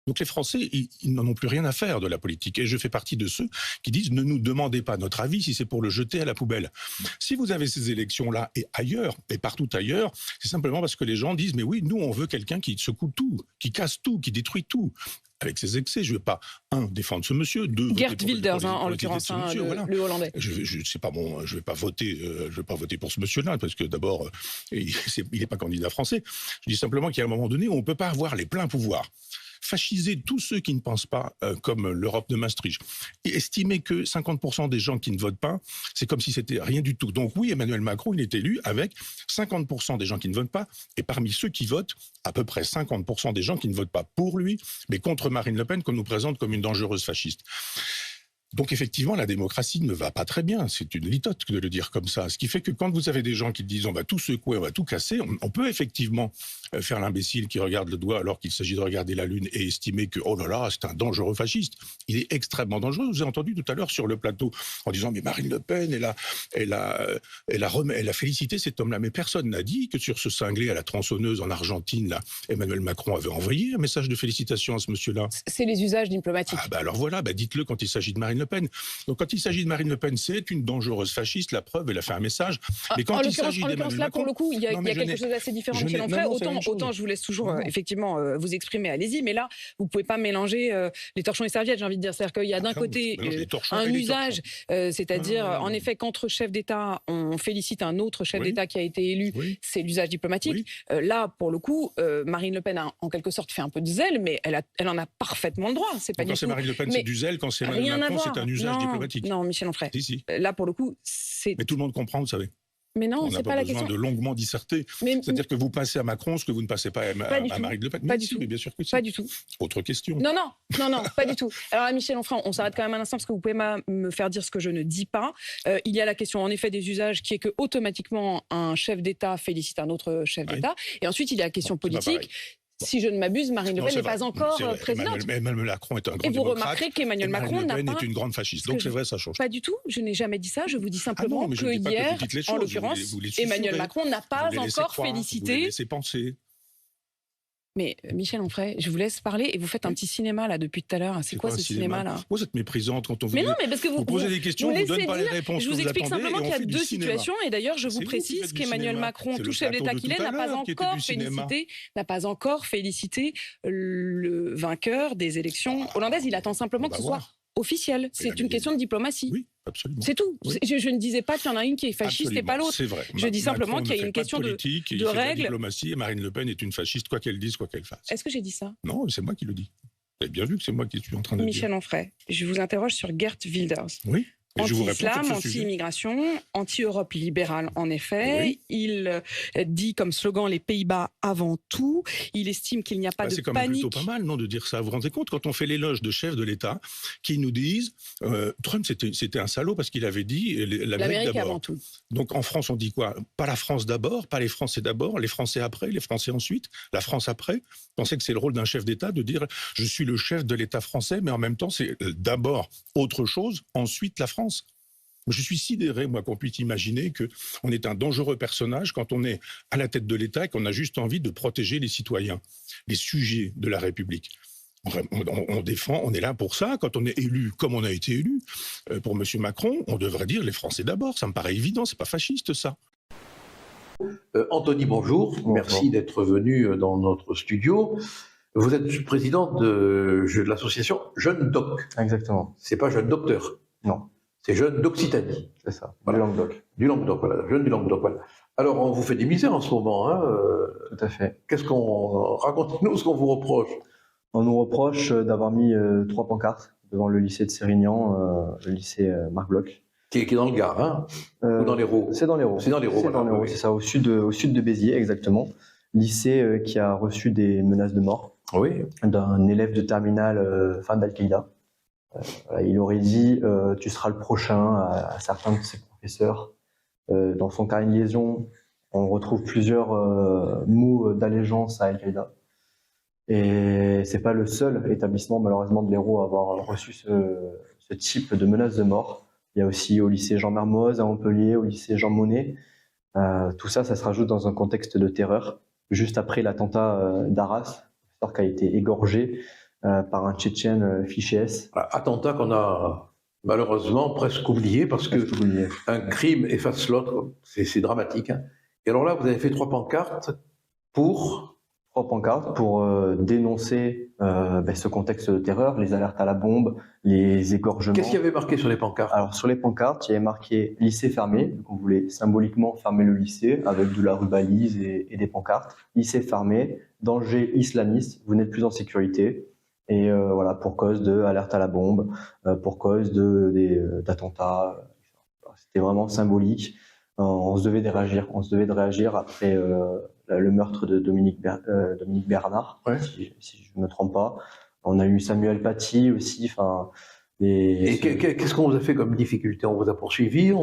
Donc les Français, ils n'en ont plus rien à faire de la politique. Et je fais partie de ceux qui disent ne nous demandez pas notre avis si c'est pour le jeter à la poubelle. Si vous avez ces élections-là et ailleurs, et partout ailleurs, c'est simplement parce que les gens disent mais oui, nous on veut quelqu'un qui secoue tout, qui casse tout, qui détruit tout. Avec ses excès, je ne veux pas, défendre ce monsieur, Geert Wilders, en l'occurrence, le Hollandais. C'est pas bon, je ne vais pas voter pour ce monsieur-là, parce que d'abord, il n'est pas candidat français. Je dis simplement qu'à un moment donné, on ne peut pas avoir les pleins pouvoirs. Fasciser tous ceux qui ne pensent pas comme l'Europe de Maastricht. Et estimer que 50% des gens qui ne votent pas, c'est comme si c'était rien du tout. Donc oui, Emmanuel Macron, il est élu avec 50% des gens qui ne votent pas, et parmi ceux qui votent, à peu près 50% des gens qui ne votent pas pour lui, mais contre Marine Le Pen, qu'on nous présente comme une dangereuse fasciste. Donc effectivement, la démocratie ne va pas très bien. C'est une litote de le dire comme ça. Ce qui fait que quand vous avez des gens qui disent on va tout secouer, on va tout casser, on peut effectivement faire l'imbécile qui regarde le doigt alors qu'il s'agit de regarder la Lune et estimer que oh là là, c'est un dangereux fasciste. Il est extrêmement dangereux. Je vous ai entendu tout à l'heure sur le plateau en disant mais Marine Le Pen, elle a félicité cet homme-là. Mais personne n'a dit que sur ce cinglé à la tronçonneuse en Argentine, là, Emmanuel Macron avait envoyé un message de félicitations à ce monsieur-là. C'est les usages diplomatiques. Ah bah alors voilà, dites-le quand il s'agit de Marine Le Pen. Donc quand il s'agit de Marine Le Pen, c'est une dangereuse fasciste, la preuve, elle a fait un message. Mais quand il s'agit d'Emmanuel là, Macron, pour le coup, il y a quelque chose d'assez différent chez l'entrée. Autant je vous laisse toujours effectivement vous exprimer, allez-y, mais là, vous ne pouvez pas mélanger les torchons et serviettes, j'ai envie de dire. C'est-à-dire qu'il y a d'un côté un usage, c'est-à-dire, en effet, qu'entre chefs d'État, on félicite un autre chef d'État qui a été élu, c'est l'usage diplomatique. Là, pour le coup, Marine Le Pen a en quelque sorte fait un peu de zèle, mais elle en a parfaitement le droit. C'est pas quand c'est Marine Le Pen, c'est du zèle, quand c'est Emmanuel Macron, c'est un usage diplomatique. Non, Michel Onfray. Si. Là, pour le coup, c'est... Mais tout le monde comprend, vous savez. Mais non, c'est pas la question. On n'a pas besoin de longuement disserter. C'est-à-dire que vous passez à Macron ce que vous ne passez pas à Marine Le Pen. Pas du tout. Mais bien sûr que si. Pas du tout. Autre question. Non, pas du tout. Alors là, Michel Onfray, on s'arrête quand même un instant parce que vous pouvez me faire dire ce que je ne dis pas. Il y a la question, en effet, des usages qui est que automatiquement un chef d'État félicite un autre chef d'État. Et ensuite, il y a la question politique. Si je ne m'abuse, Marine LePen n'est pas encore présidente. Emmanuel Macron est un grand démocrate. Et vous démocrate. remarquerez qu'Emmanuel Macron n'a pas... est une grande fasciste. Donc c'est vrai, ça change. Pas du tout. Je n'ai jamais dit ça. Je vous dis simplement que hier, en l'occurrence, Emmanuel Macron n'a pas encore félicité... Vous les laissez penser. Mais Michel Onfray, je vous laisse parler et vous faites un petit cinéma là depuis tout à l'heure. C'est quoi ce cinéma-là? Vous êtes méprisante quand on vous mais non, mais parce que vous posez des questions, vous ne donnez pas les réponses. Je vous explique simplement qu'il y a deux situations et d'ailleurs je vous précise qu'Emmanuel Macron, tout chef d'État qu'il est, n'a pas encore félicité le vainqueur des élections hollandaises. Il attend simplement que ce soit officiel. C'est une question de diplomatie. Oui, absolument. C'est tout. Oui. Je ne disais pas qu'il y en a une qui est fasciste et pas l'autre. C'est vrai. Je dis simplement qu'il y a une question de règles. Diplomatie et Marine Le Pen est une fasciste, quoi qu'elle dise, quoi qu'elle fasse. Est-ce que j'ai dit ça? Non, c'est moi qui le dis. Vous avez bien vu que c'est moi qui suis en train de dire. Michel Onfray, je vous interroge sur Geert Wilders. Oui. Anti-islam, anti-immigration, anti-Europe libérale, en effet. Oui. Il dit comme slogan les Pays-Bas avant tout. Il estime qu'il n'y a pas de panique. C'est quand même plutôt pas mal, non, de dire ça. Vous vous rendez compte, quand on fait l'éloge de chefs de l'État qui nous disent Trump, c'était un salaud parce qu'il avait dit l'Amérique d'abord. Avant tout. Donc en France, on dit quoi? Pas la France d'abord, pas les Français d'abord, les Français après, les Français ensuite, la France après. Vous pensez que c'est le rôle d'un chef d'État de dire je suis le chef de l'État français, mais en même temps, c'est d'abord autre chose, ensuite la France. Je suis sidéré, moi, qu'on puisse imaginer qu'on est un dangereux personnage quand on est à la tête de l'État et qu'on a juste envie de protéger les citoyens, les sujets de la République. On défend, on est là pour ça. Quand on est élu, comme on a été élu, pour M. Macron, on devrait dire les Français d'abord. Ça me paraît évident, c'est pas fasciste, ça. Anthony, bonjour. Merci d'être venu dans notre studio. Vous êtes président de l'association Jeunes Doc. Exactement. C'est pas Jeunes Docteurs. Non. C'est Jeunes d'Occitanie. C'est ça, voilà. Du Languedoc. Du Languedoc, voilà. Jeunes du Languedoc, voilà. Alors, on vous fait des misères en ce moment, hein. Tout à fait. Racontez-nous ce qu'on vous reproche. On nous reproche d'avoir mis 3 pancartes devant le lycée de Sérignan, le lycée Marc Bloch. Qui est dans le Gard, hein. Ou dans l'Hérault. C'est dans l'Hérault. C'est dans l'Hérault, voilà. Oui. C'est ça, au sud de Béziers, exactement. Lycée qui a reçu des menaces de mort. Oui. D'un élève de terminale fan d'Al-Qaïda. Il aurait dit tu seras le prochain à certains de ses professeurs. Dans son carnet de liaison, on retrouve plusieurs mots d'allégeance à Al-Qaïda. Et c'est pas le seul établissement malheureusement de l'Hérault à avoir reçu ce type de menaces de mort. Il y a aussi au lycée Jean Mermoz à Montpellier, au lycée Jean Monnet. Tout ça se rajoute dans un contexte de terreur. Juste après l'attentat d'Arras, qui a été égorgé par un Tchétchène fiché S. Attentat qu'on a malheureusement presque oublié parce que un crime efface l'autre, c'est dramatique. Hein. Et alors là, vous avez fait 3 pancartes pour... 3 pancartes pour dénoncer ce contexte de terreur, les alertes à la bombe, les égorgements. Qu'est-ce qu'il y avait marqué sur les pancartes? Alors sur les pancartes, il y avait marqué lycée fermé, donc on voulait symboliquement fermer le lycée avec de la rubalise et des pancartes. Lycée fermé, danger islamiste, vous n'êtes plus en sécurité. Et voilà, pour cause de alerte à la bombe, pour cause d'attentats. C'était vraiment symbolique. On se devait de réagir après le meurtre de Dominique Bernard, si je ne me trompe pas. On a eu Samuel Paty aussi. Et qu'est-ce qu'on vous a fait comme difficulté? On vous a poursuivi?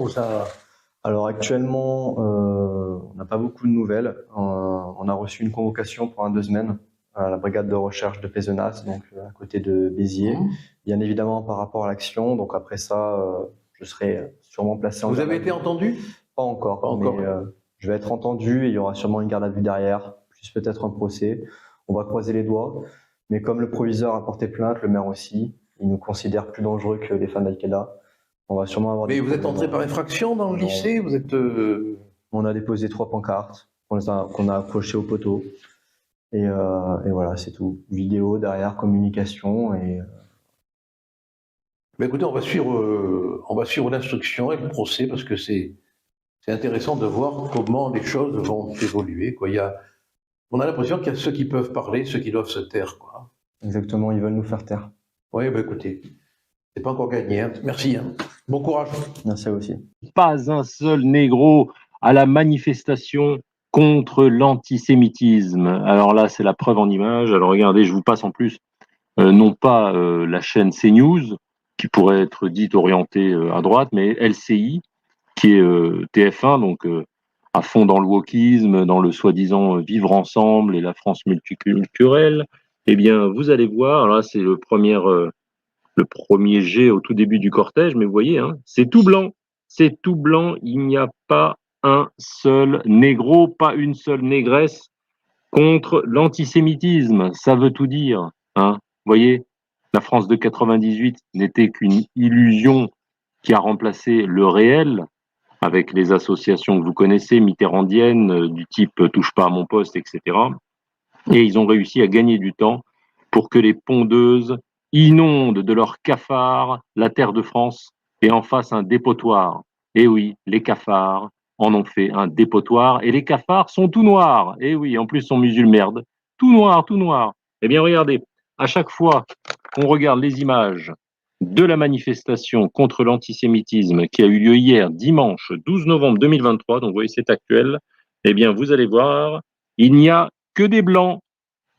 Alors actuellement, on n'a pas beaucoup de nouvelles. On a reçu une convocation pour 2 semaines à la brigade de recherche de Pézenas, donc à côté de Béziers. Bien évidemment par rapport à l'action. Donc après ça, je serai sûrement placé en... Vous avez été entendu? Pas encore. Mais je vais être entendu et il y aura sûrement une garde à vue derrière, plus peut-être un procès. On va croiser les doigts. Mais comme le proviseur a porté plainte, le maire aussi, il nous considère plus dangereux que les fans d'Al-Qaïda. On va sûrement avoir... Mais vous êtes entré par effraction dans le lycée? Vous êtes... On a déposé 3 pancartes qu'on a accrochées au poteau. Et voilà, c'est tout. Vidéo derrière, communication et... Mais écoutez, on va suivre l'instruction et le procès parce que c'est intéressant de voir comment les choses vont évoluer. Quoi. On a l'impression qu'il y a ceux qui peuvent parler, ceux qui doivent se taire. Quoi. Exactement, ils veulent nous faire taire. Oui, écoutez, c'est pas encore gagné. Hein. Merci. Hein. Bon courage. Merci aussi. Pas un seul négro à la manifestation contre l'antisémitisme. Alors là, c'est la preuve en image. Alors regardez, je vous passe en plus, non pas la chaîne CNews, qui pourrait être dite orientée à droite, mais LCI, qui est TF1, donc à fond dans le wokisme, dans le soi-disant vivre ensemble et la France multiculturelle. Eh bien, vous allez voir, là, c'est le premier jet au tout début du cortège, mais vous voyez, hein, c'est tout blanc, il n'y a pas un seul négro, pas une seule négresse contre l'antisémitisme, ça veut tout dire, hein, vous voyez. La France de 98 n'était qu'une illusion qui a remplacé le réel avec les associations que vous connaissez, mitterrandiennes, du type « touche pas à mon poste », etc. Et ils ont réussi à gagner du temps pour que les pondeuses inondent de leurs cafards la terre de France et en fassent un dépotoir. Et oui, les cafards en ont fait un dépotoir et les cafards sont tout noirs. Et oui, en plus, sont musulmans. Tout noir, tout noir. Eh bien, regardez, à chaque fois qu'on regarde les images de la manifestation contre l'antisémitisme qui a eu lieu hier, dimanche 12 novembre 2023, donc vous voyez c'est actuel, eh bien vous allez voir, il n'y a que des blancs,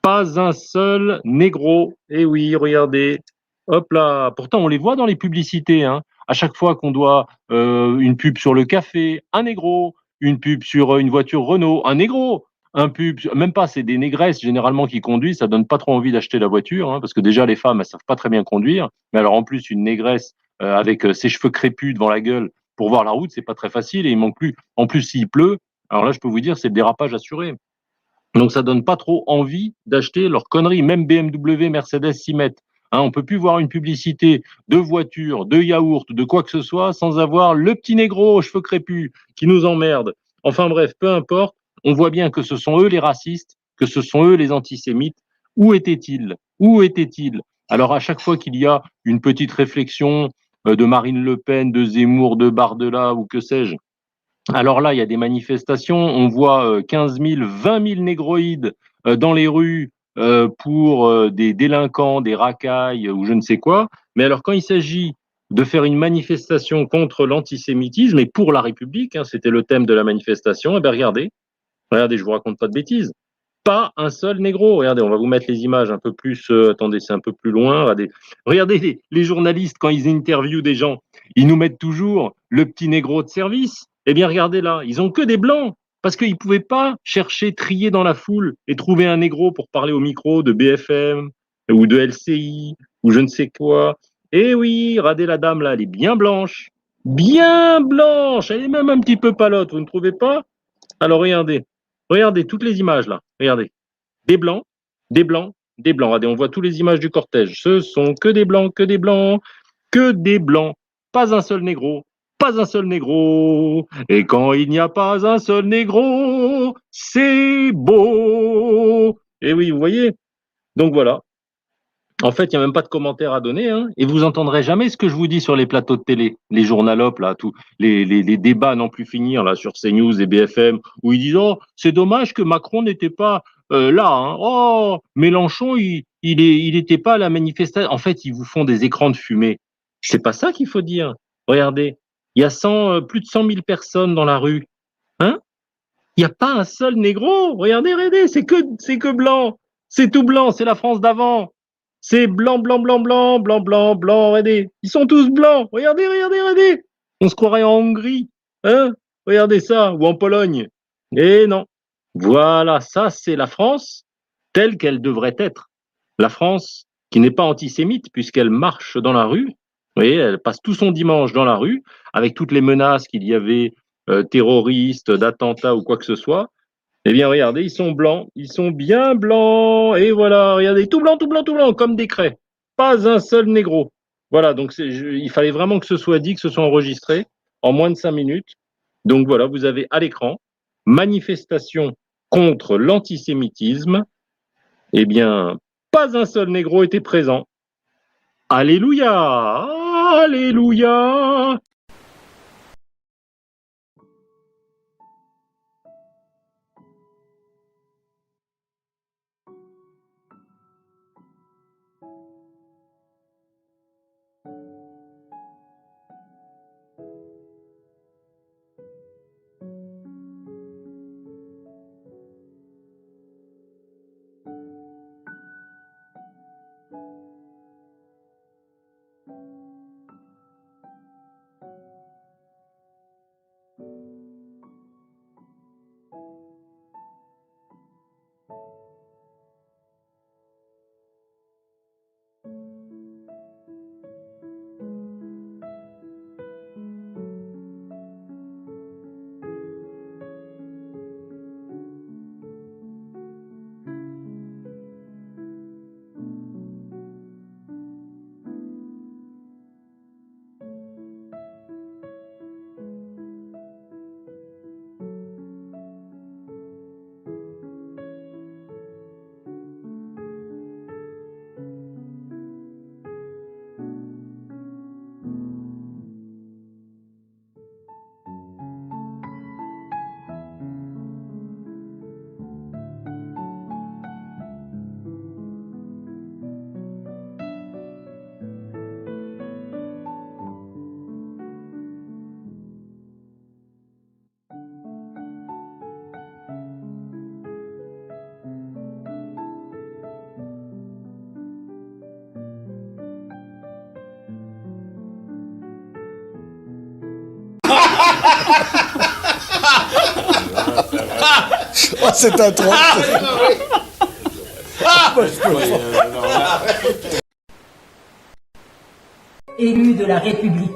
pas un seul négro. Eh oui, regardez, hop là, pourtant on les voit dans les publicités, hein. À chaque fois qu'on doit une pub sur le café, un négro, une pub sur une voiture Renault, un négro. Un pub, même pas, c'est des négresses généralement qui conduisent, ça donne pas trop envie d'acheter la voiture, hein, parce que déjà les femmes elles savent pas très bien conduire, mais alors en plus une négresse avec ses cheveux crépus devant la gueule pour voir la route, c'est pas très facile et il manque plus. En plus s'il pleut, alors là je peux vous dire c'est le dérapage assuré. Donc ça donne pas trop envie d'acheter leurs conneries, même BMW, Mercedes s'y mettent. Hein, on peut plus voir une publicité de voiture, de yaourt, de quoi que ce soit sans avoir le petit négro aux cheveux crépus qui nous emmerde. Enfin bref, peu importe. On voit bien que ce sont eux les racistes, que ce sont eux les antisémites. Où étaient-ils? Où étaient-ils? Alors à chaque fois qu'il y a une petite réflexion de Marine Le Pen, de Zemmour, de Bardella ou que sais-je, alors là il y a des manifestations, on voit 15 000, 20 000 négroïdes dans les rues pour des délinquants, des racailles ou je ne sais quoi. Mais alors quand il s'agit de faire une manifestation contre l'antisémitisme et pour la République, hein, c'était le thème de la manifestation, et bien regardez, je vous raconte pas de bêtises. Pas un seul négro. Regardez, on va vous mettre les images un peu plus... attendez, c'est un peu plus loin. Regardez les journalistes, quand ils interviewent des gens, ils nous mettent toujours le petit négro de service. Eh bien, regardez là, ils ont que des blancs. Parce qu'ils ne pouvaient pas chercher, trier dans la foule et trouver un négro pour parler au micro de BFM ou de LCI ou je ne sais quoi. Eh oui, regardez la dame là, elle est bien blanche. Bien blanche. Elle est même un petit peu palote, vous ne trouvez pas? Alors regardez toutes les images là, regardez. Des blancs, des blancs. Regardez, on voit toutes les images du cortège. Ce sont que des blancs, que des blancs, que des blancs. Pas un seul négro, pas un seul négro. Et quand il n'y a pas un seul négro, c'est beau. Et oui, vous voyez. Donc voilà. En fait, il n'y a même pas de commentaires à donner, hein, et vous entendrez jamais ce que je vous dis sur les plateaux de télé, les journalopes, là, tous les débats n'en plus finir là sur CNews et BFM, où ils disent oh c'est dommage que Macron n'était pas là, hein. Oh Mélenchon il était pas à la manifestation. En fait, ils vous font des écrans de fumée. C'est pas ça qu'il faut dire. Regardez, il y a plus de 100 000 personnes dans la rue, hein. Il n'y a pas un seul négro. Regardez, c'est que blanc, c'est tout blanc, c'est la France d'avant. C'est blanc, blanc, blanc, blanc, blanc, blanc, blanc, regardez. Ils sont tous blancs. Regardez. On se croirait en Hongrie. Hein? Regardez ça. Ou en Pologne. Et non. Voilà, ça, c'est la France telle qu'elle devrait être. La France qui n'est pas antisémite puisqu'elle marche dans la rue. Vous voyez, elle passe tout son dimanche dans la rue avec toutes les menaces qu'il y avait terroristes, d'attentats ou quoi que ce soit. Eh bien, regardez, ils sont blancs, ils sont bien blancs, et voilà, regardez, tout blanc, comme des craies. Pas un seul négro. Voilà, donc il fallait vraiment que ce soit dit, que ce soit enregistré en moins de 5 minutes. Donc voilà, vous avez à l'écran, manifestation contre l'antisémitisme. Eh bien, pas un seul négro était présent. Alléluia! Alléluia! Oh, c'est un trop. Élus de la République.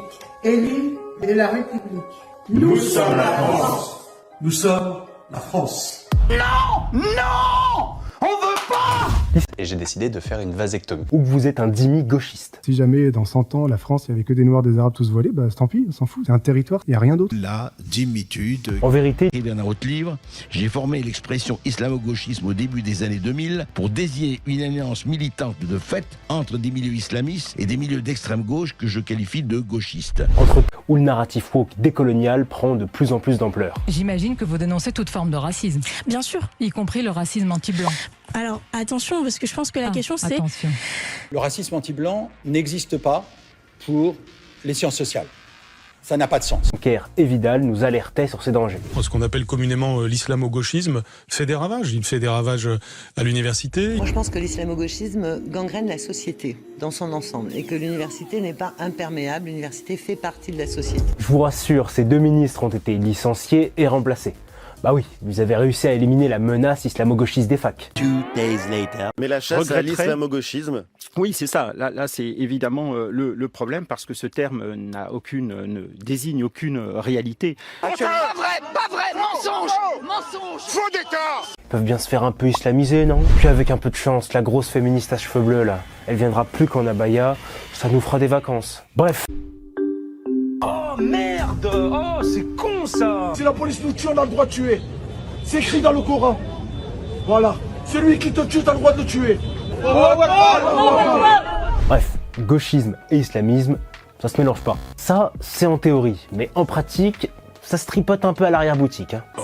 Élus de la République. Nous sommes la France. Nous sommes la France. Non! Non! On veut pas! Et j'ai décidé de faire une vasectomie. Ou que vous êtes un dhimmi gauchiste. Si jamais dans 100 ans, la France, il n'y avait que des Noirs, des Arabes tous voilés, bah tant pis, on s'en fout. C'est un territoire, il n'y a rien d'autre. La dhimmitude. En vérité, dans un autre livre, j'ai formé l'expression islamo-gauchisme au début des années 2000 pour désigner une alliance militante de fait entre des milieux islamistes et des milieux d'extrême gauche que je qualifie de gauchistes. Où le narratif woke décolonial prend de plus en plus d'ampleur. J'imagine que vous dénoncez toute forme de racisme. Bien sûr. Y compris le racisme anti-blanc. Alors, attention, parce que je pense que la question c'est... Le racisme anti-blanc n'existe pas pour les sciences sociales. Ça n'a pas de sens. Kerr et Vidal nous alertaient sur ces dangers. Ce qu'on appelle communément l'islamo-gauchisme fait des ravages. Il fait des ravages à l'université. Moi, je pense que l'islamo-gauchisme gangrène la société dans son ensemble et que l'université n'est pas imperméable. L'université fait partie de la société. Je vous rassure, ces deux ministres ont été licenciés et remplacés. Bah oui, vous avez réussi à éliminer la menace islamo-gauchiste des facs. 2 days later. Mais la chasse à l'islamo-gauchisme. Oui, c'est ça. Là c'est évidemment le problème parce que ce terme ne désigne aucune réalité. Pas vrai, mensonge, mensonge, faux décor. peuvent bien se faire un peu islamiser, non? Puis avec un peu de chance, la grosse féministe à cheveux bleus là, elle viendra plus qu'en abaya, ça nous fera des vacances. Bref. Oh merde! Oh, c'est con ça! Si la police nous tue, on a le droit de tuer. C'est écrit dans le Coran. Voilà. Celui qui te tue, t'as le droit de le tuer. Bref, gauchisme et islamisme, ça se mélange pas. Ça, c'est en théorie, mais en pratique, ça se tripote un peu à l'arrière-boutique. Hein. Oh,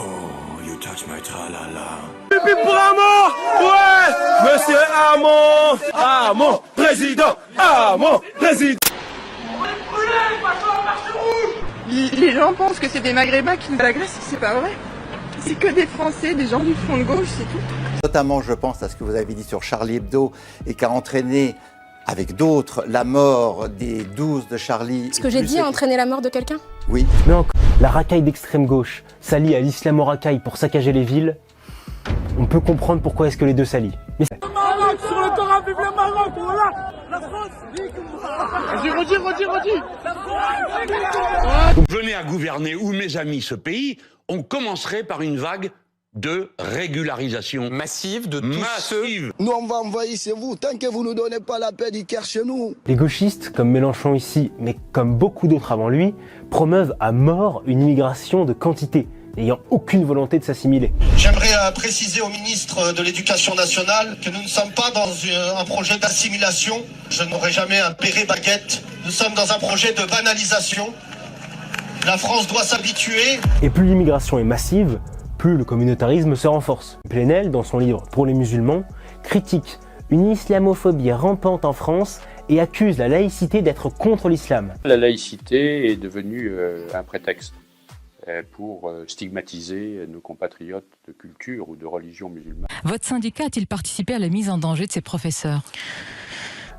you touch my tralala. Pipi pour Hamon! Ouais! Monsieur Hamon! Hamon! Président! Hamon! Président! Les gens pensent que c'est des Maghrébins qui nous agressent, c'est pas vrai. C'est que des Français, des gens du front de gauche, c'est tout. Notamment, je pense à ce que vous avez dit sur Charlie Hebdo et qui a entraîné, avec d'autres, la mort des 12 de Charlie. Ce que j'ai dit a entraîné la mort de quelqu'un? Oui. Mais encore, la racaille d'extrême gauche s'allie à l'islamo-racaille pour saccager les villes, on peut comprendre pourquoi est-ce que les deux s'allient. Mais... Maroc, sur le Coran, vive le Maroc, voilà! La France, redis! Venez à gouverner où mes amis ce pays, on commencerait par une vague de régularisation massive de tous ceux... Nous on va envahir chez vous, tant que vous nous donnez pas la paix d'Iker chez nous. Les gauchistes, comme Mélenchon ici, mais comme beaucoup d'autres avant lui, promeuvent à mort une immigration de quantité, n'ayant aucune volonté de s'assimiler. J'aimerais préciser au ministre de l'Éducation nationale que nous ne sommes pas dans un projet d'assimilation. Je n'aurai jamais un béret baguette. Nous sommes dans un projet de banalisation. La France doit s'habituer. Et plus l'immigration est massive, plus le communautarisme se renforce. Plenel, dans son livre Pour les musulmans, critique une islamophobie rampante en France et accuse la laïcité d'être contre l'islam. La laïcité est devenue un prétexte pour stigmatiser nos compatriotes de culture ou de religion musulmane. Votre syndicat a-t-il participé à la mise en danger de ses professeurs?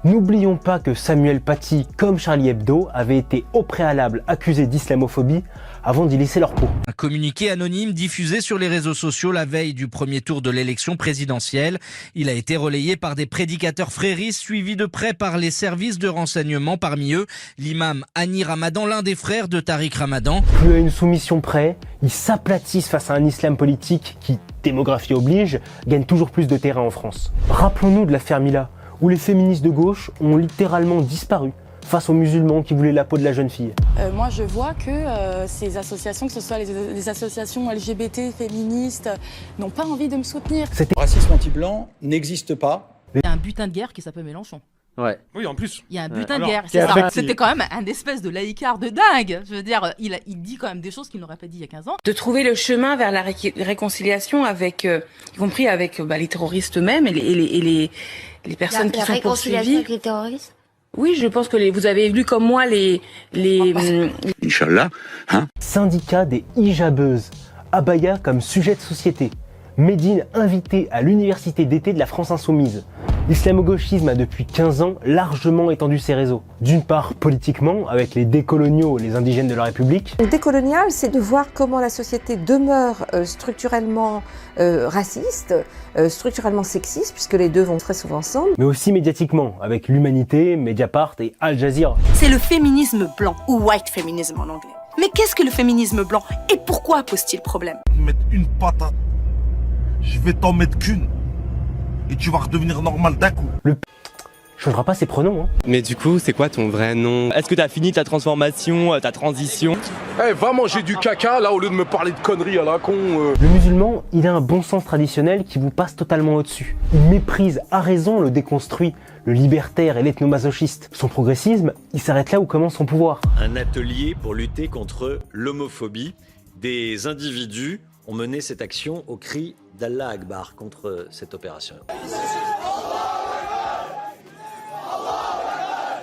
N'oublions pas que Samuel Paty, comme Charlie Hebdo, avait été au préalable accusé d'islamophobie avant d'y laisser leur peau. Un communiqué anonyme diffusé sur les réseaux sociaux la veille du premier tour de l'élection présidentielle. Il a été relayé par des prédicateurs fréristes suivis de près par les services de renseignement, parmi eux l'imam Hani Ramadan, l'un des frères de Tariq Ramadan. Plus à une soumission près, ils s'aplatissent face à un islam politique qui, démographie oblige, gagne toujours plus de terrain en France. Rappelons-nous de l'affaire Mila, où les féministes de gauche ont littéralement disparu face aux musulmans qui voulaient la peau de la jeune fille. Moi, je vois que ces associations, que ce soit les associations LGBT, féministes, n'ont pas envie de me soutenir. Le racisme anti-blanc n'existe pas. Il y a un butin de guerre qui s'appelle Mélenchon. Ouais. Oui, en plus. Il y a un butin de guerre, c'est ça. C'était quand même un espèce de laïcard de dingue. Je veux dire, il dit quand même des choses qu'il n'aurait pas dit il y a 15 ans. De trouver le chemin vers la réconciliation avec, y compris avec les terroristes eux-mêmes et les personnes qui sont poursuivies. Avec les terroristes? Oui, je pense que vous avez lu comme moi les Inch'Allah, hein? Syndicat des hijabeuses, abaya comme sujet de société. Médine invité à l'université d'été de la France Insoumise. L'islamo-gauchisme a depuis 15 ans largement étendu ses réseaux. D'une part politiquement, avec les décoloniaux, les indigènes de la République. Le décolonial, c'est de voir comment la société demeure structurellement raciste, structurellement sexiste, puisque les deux vont très souvent ensemble. Mais aussi médiatiquement, avec l'Humanité, Mediapart et Al Jazeera. C'est le féminisme blanc, ou white feminism en anglais. Mais qu'est-ce que le féminisme blanc et pourquoi pose-t-il problème? Mettre une patate, je vais t'en mettre qu'une. Et tu vas redevenir normal d'un coup. Le changera pas ses pronoms. Hein. Mais du coup, c'est quoi ton vrai nom? Est-ce que t'as fini ta transformation, ta transition? Va manger du caca là au lieu de me parler de conneries à la con. Le musulman, il a un bon sens traditionnel qui vous passe totalement au-dessus. Il méprise à raison le déconstruit, le libertaire et l'ethnomasochiste. Son progressisme, il s'arrête là où commence son pouvoir. Un atelier pour lutter contre l'homophobie. Des individus ont mené cette action au cri d'Allah Akbar contre cette opération.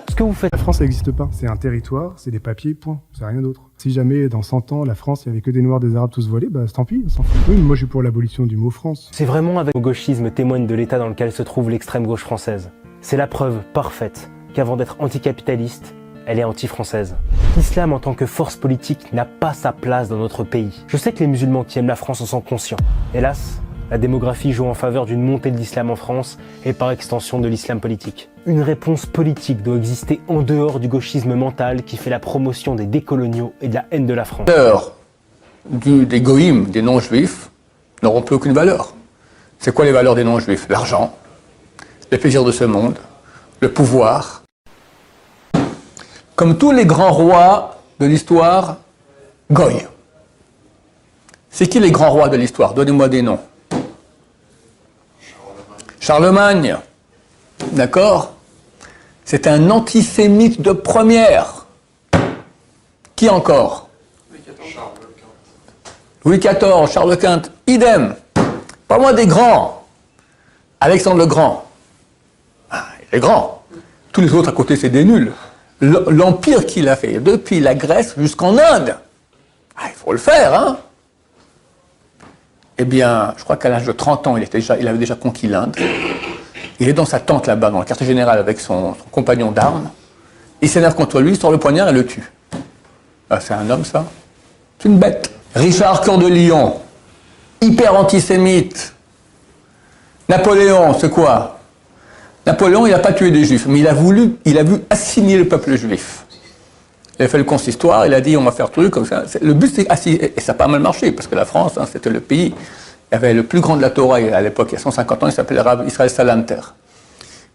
Ce que vous faites... La France, ça n'existe pas. C'est un territoire, c'est des papiers, point. C'est rien d'autre. Si jamais, dans 100 ans, la France, il n'y avait que des Noirs, des Arabes tous volés, bah tant pis, on s'en fout. Oui, mais moi je suis pour l'abolition du mot France. C'est vraiment avec le gauchisme témoigne de l'état dans lequel se trouve l'extrême gauche française. C'est la preuve parfaite qu'avant d'être anticapitaliste, elle est anti-française. L'islam en tant que force politique n'a pas sa place dans notre pays. Je sais que les musulmans qui aiment la France en sont conscients. Hélas, la démographie joue en faveur d'une montée de l'islam en France et par extension de l'islam politique. Une réponse politique doit exister en dehors du gauchisme mental qui fait la promotion des décoloniaux et de la haine de la France. Les valeurs des goïms, des non-juifs, n'auront plus aucune valeur. C'est quoi les valeurs des non-juifs? L'argent, les plaisirs de ce monde, le pouvoir. Comme tous les grands rois de l'histoire, Goy. C'est qui les grands rois de l'histoire? Donnez-moi des noms. Charlemagne. D'accord? C'est un antisémite de première. Qui encore? Louis XIV, Charles Quint, idem. Pas moins des grands. Alexandre le Grand. Ah, il est grand. Tous les autres à côté, c'est des nuls. L'empire qu'il a fait, depuis la Grèce jusqu'en Inde. Ah, il faut le faire, hein? Eh bien, je crois qu'à l'âge de 30 ans, il avait déjà conquis l'Inde. Il est dans sa tente là-bas, dans le quartier général, avec son compagnon d'armes. Il s'énerve contre lui, sort le poignard et le tue. Ah, c'est un homme, ça? C'est une bête. Richard Cœur de Lion, hyper antisémite. Napoléon, c'est quoi? Napoléon, il n'a pas tué des juifs, mais il a voulu assimiler le peuple juif. Il a fait le consistoire, il a dit on va faire truc comme ça. Le but c'est assimiler, et ça a pas mal marché, parce que la France, hein, c'était le pays. Il y avait le plus grand de la Torah à l'époque, il y a 150 ans, il s'appelait Rav Israël Salanter.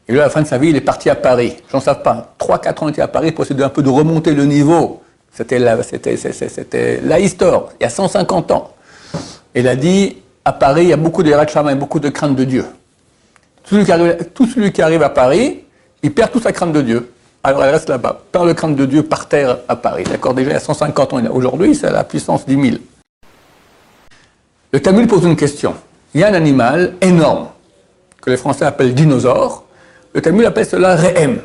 Et lui, à la fin de sa vie, il est parti à Paris. J'en sais pas, 3-4 ans, il était à Paris pour essayer un peu de remonter le niveau. C'était la histoire, il y a 150 ans. Il a dit, à Paris, il y a beaucoup de Yirat Shamayim, beaucoup de crainte de Dieu. Tout celui qui arrive à Paris, il perd toute sa crainte de Dieu. Alors elle reste là-bas, perd le crainte de Dieu par terre à Paris. D'accord, déjà il y a 150 ans, aujourd'hui c'est à la puissance 10 000. Le Talmud pose une question. Il y a un animal énorme, que les Français appellent dinosaure. Le Talmud appelle cela Rehem,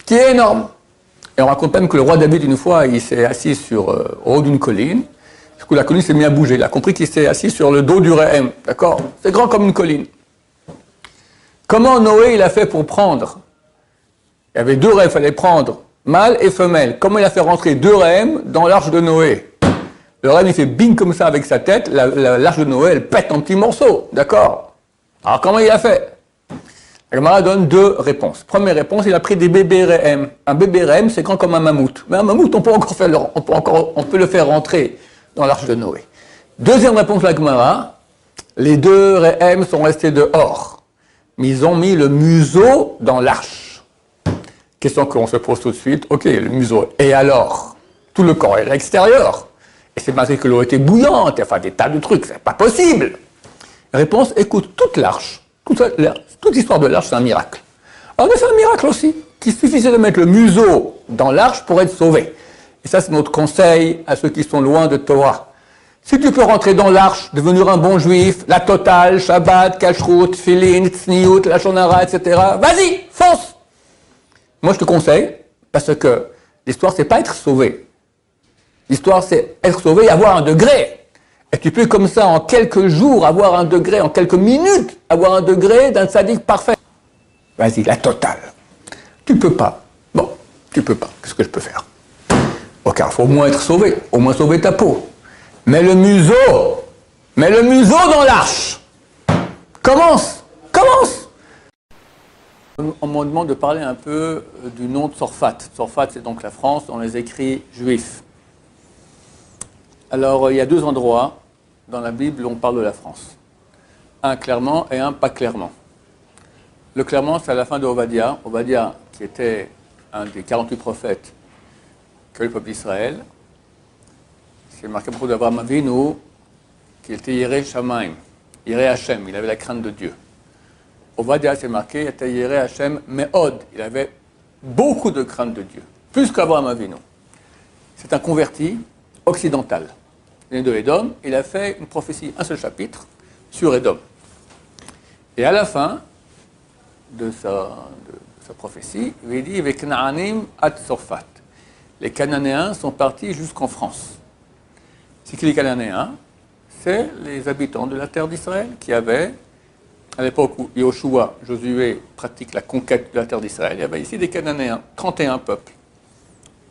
qui est énorme. Et on raconte même que le roi David, une fois, il s'est assis au haut d'une colline. Du coup, la colline s'est mise à bouger. Il a compris qu'il s'est assis sur le dos du Rehem. D'accord? C'est grand comme une colline. Comment Noé, il a fait pour prendre? Il y avait 2 rehem, il fallait prendre mâle et femelle. Comment il a fait rentrer 2 rehem dans l'arche de Noé? Le rehem, il fait bing comme ça avec sa tête. L'arche de Noé, elle pète en petits morceaux. D'accord? Alors, comment il a fait? La Gemara donne 2 réponses. Première réponse, il a pris des bébés rehem. Un bébé rehem, c'est grand comme un mammouth. Mais un mammouth, on peut le faire rentrer dans l'arche de Noé. Deuxième réponse de la Gemara, les 2 rehem sont restés dehors. Mais ils ont mis le museau dans l'arche. Question qu'on se pose tout de suite, ok, le museau, et alors? Tout le corps est à l'extérieur. Et c'est malgré que l'eau était bouillante, enfin des tas de trucs, c'est pas possible. Réponse, écoute, toute l'arche, toute l'histoire de l'arche, c'est un miracle. Alors, c'est un miracle aussi, qu'il suffisait de mettre le museau dans l'arche pour être sauvé. Et ça, c'est notre conseil à ceux qui sont loin de Torah. Si tu peux rentrer dans l'arche, devenir un bon juif, la totale, Shabbat, Kashrut, Tfilin, Tzniut, la Shonara, etc., vas-y, fonce! Moi, je te conseille, parce que l'histoire, c'est pas être sauvé. L'histoire, c'est être sauvé et avoir un degré. Et tu peux, comme ça, en quelques jours, avoir un degré, en quelques minutes, avoir un degré d'un tzaddik parfait. Vas-y, la totale. Tu peux pas. Bon, tu peux pas. Qu'est-ce que je peux faire? Ok, il faut au moins être sauvé, au moins sauver ta peau. Mets le museau dans l'arche. Commence. On me demande de parler un peu du nom de Sorfat. Sorfat, c'est donc la France, dans les écrits juifs. Alors, il y a 2 endroits dans la Bible où on parle de la France. Un clairement et un pas clairement. Le clairement, c'est à la fin de Ovadia. Ovadia, qui était un des 48 prophètes que le peuple d'Israël. C'est marqué à propos d'Abraham Avinu, qu'il était Yireh Shamayim, Yireh Hashem, il avait la crainte de Dieu. Ovadia, c'est marqué, il était Yireh Hashem Me'od, il avait beaucoup de crainte de Dieu, plus qu'Abraham Avinu. C'est un converti occidental. Il est de Édom, il a fait une prophétie, un seul chapitre, sur Édom. Et à la fin de sa prophétie, il dit Veknaanim ad Sorfat. Les Cananéens sont partis jusqu'en France. C'est qui les Cananéens? C'est les habitants de la terre d'Israël qui avaient, à l'époque où Yoshua, Josué, pratique la conquête de la terre d'Israël, il y avait ici des Cananéens, 31 peuples,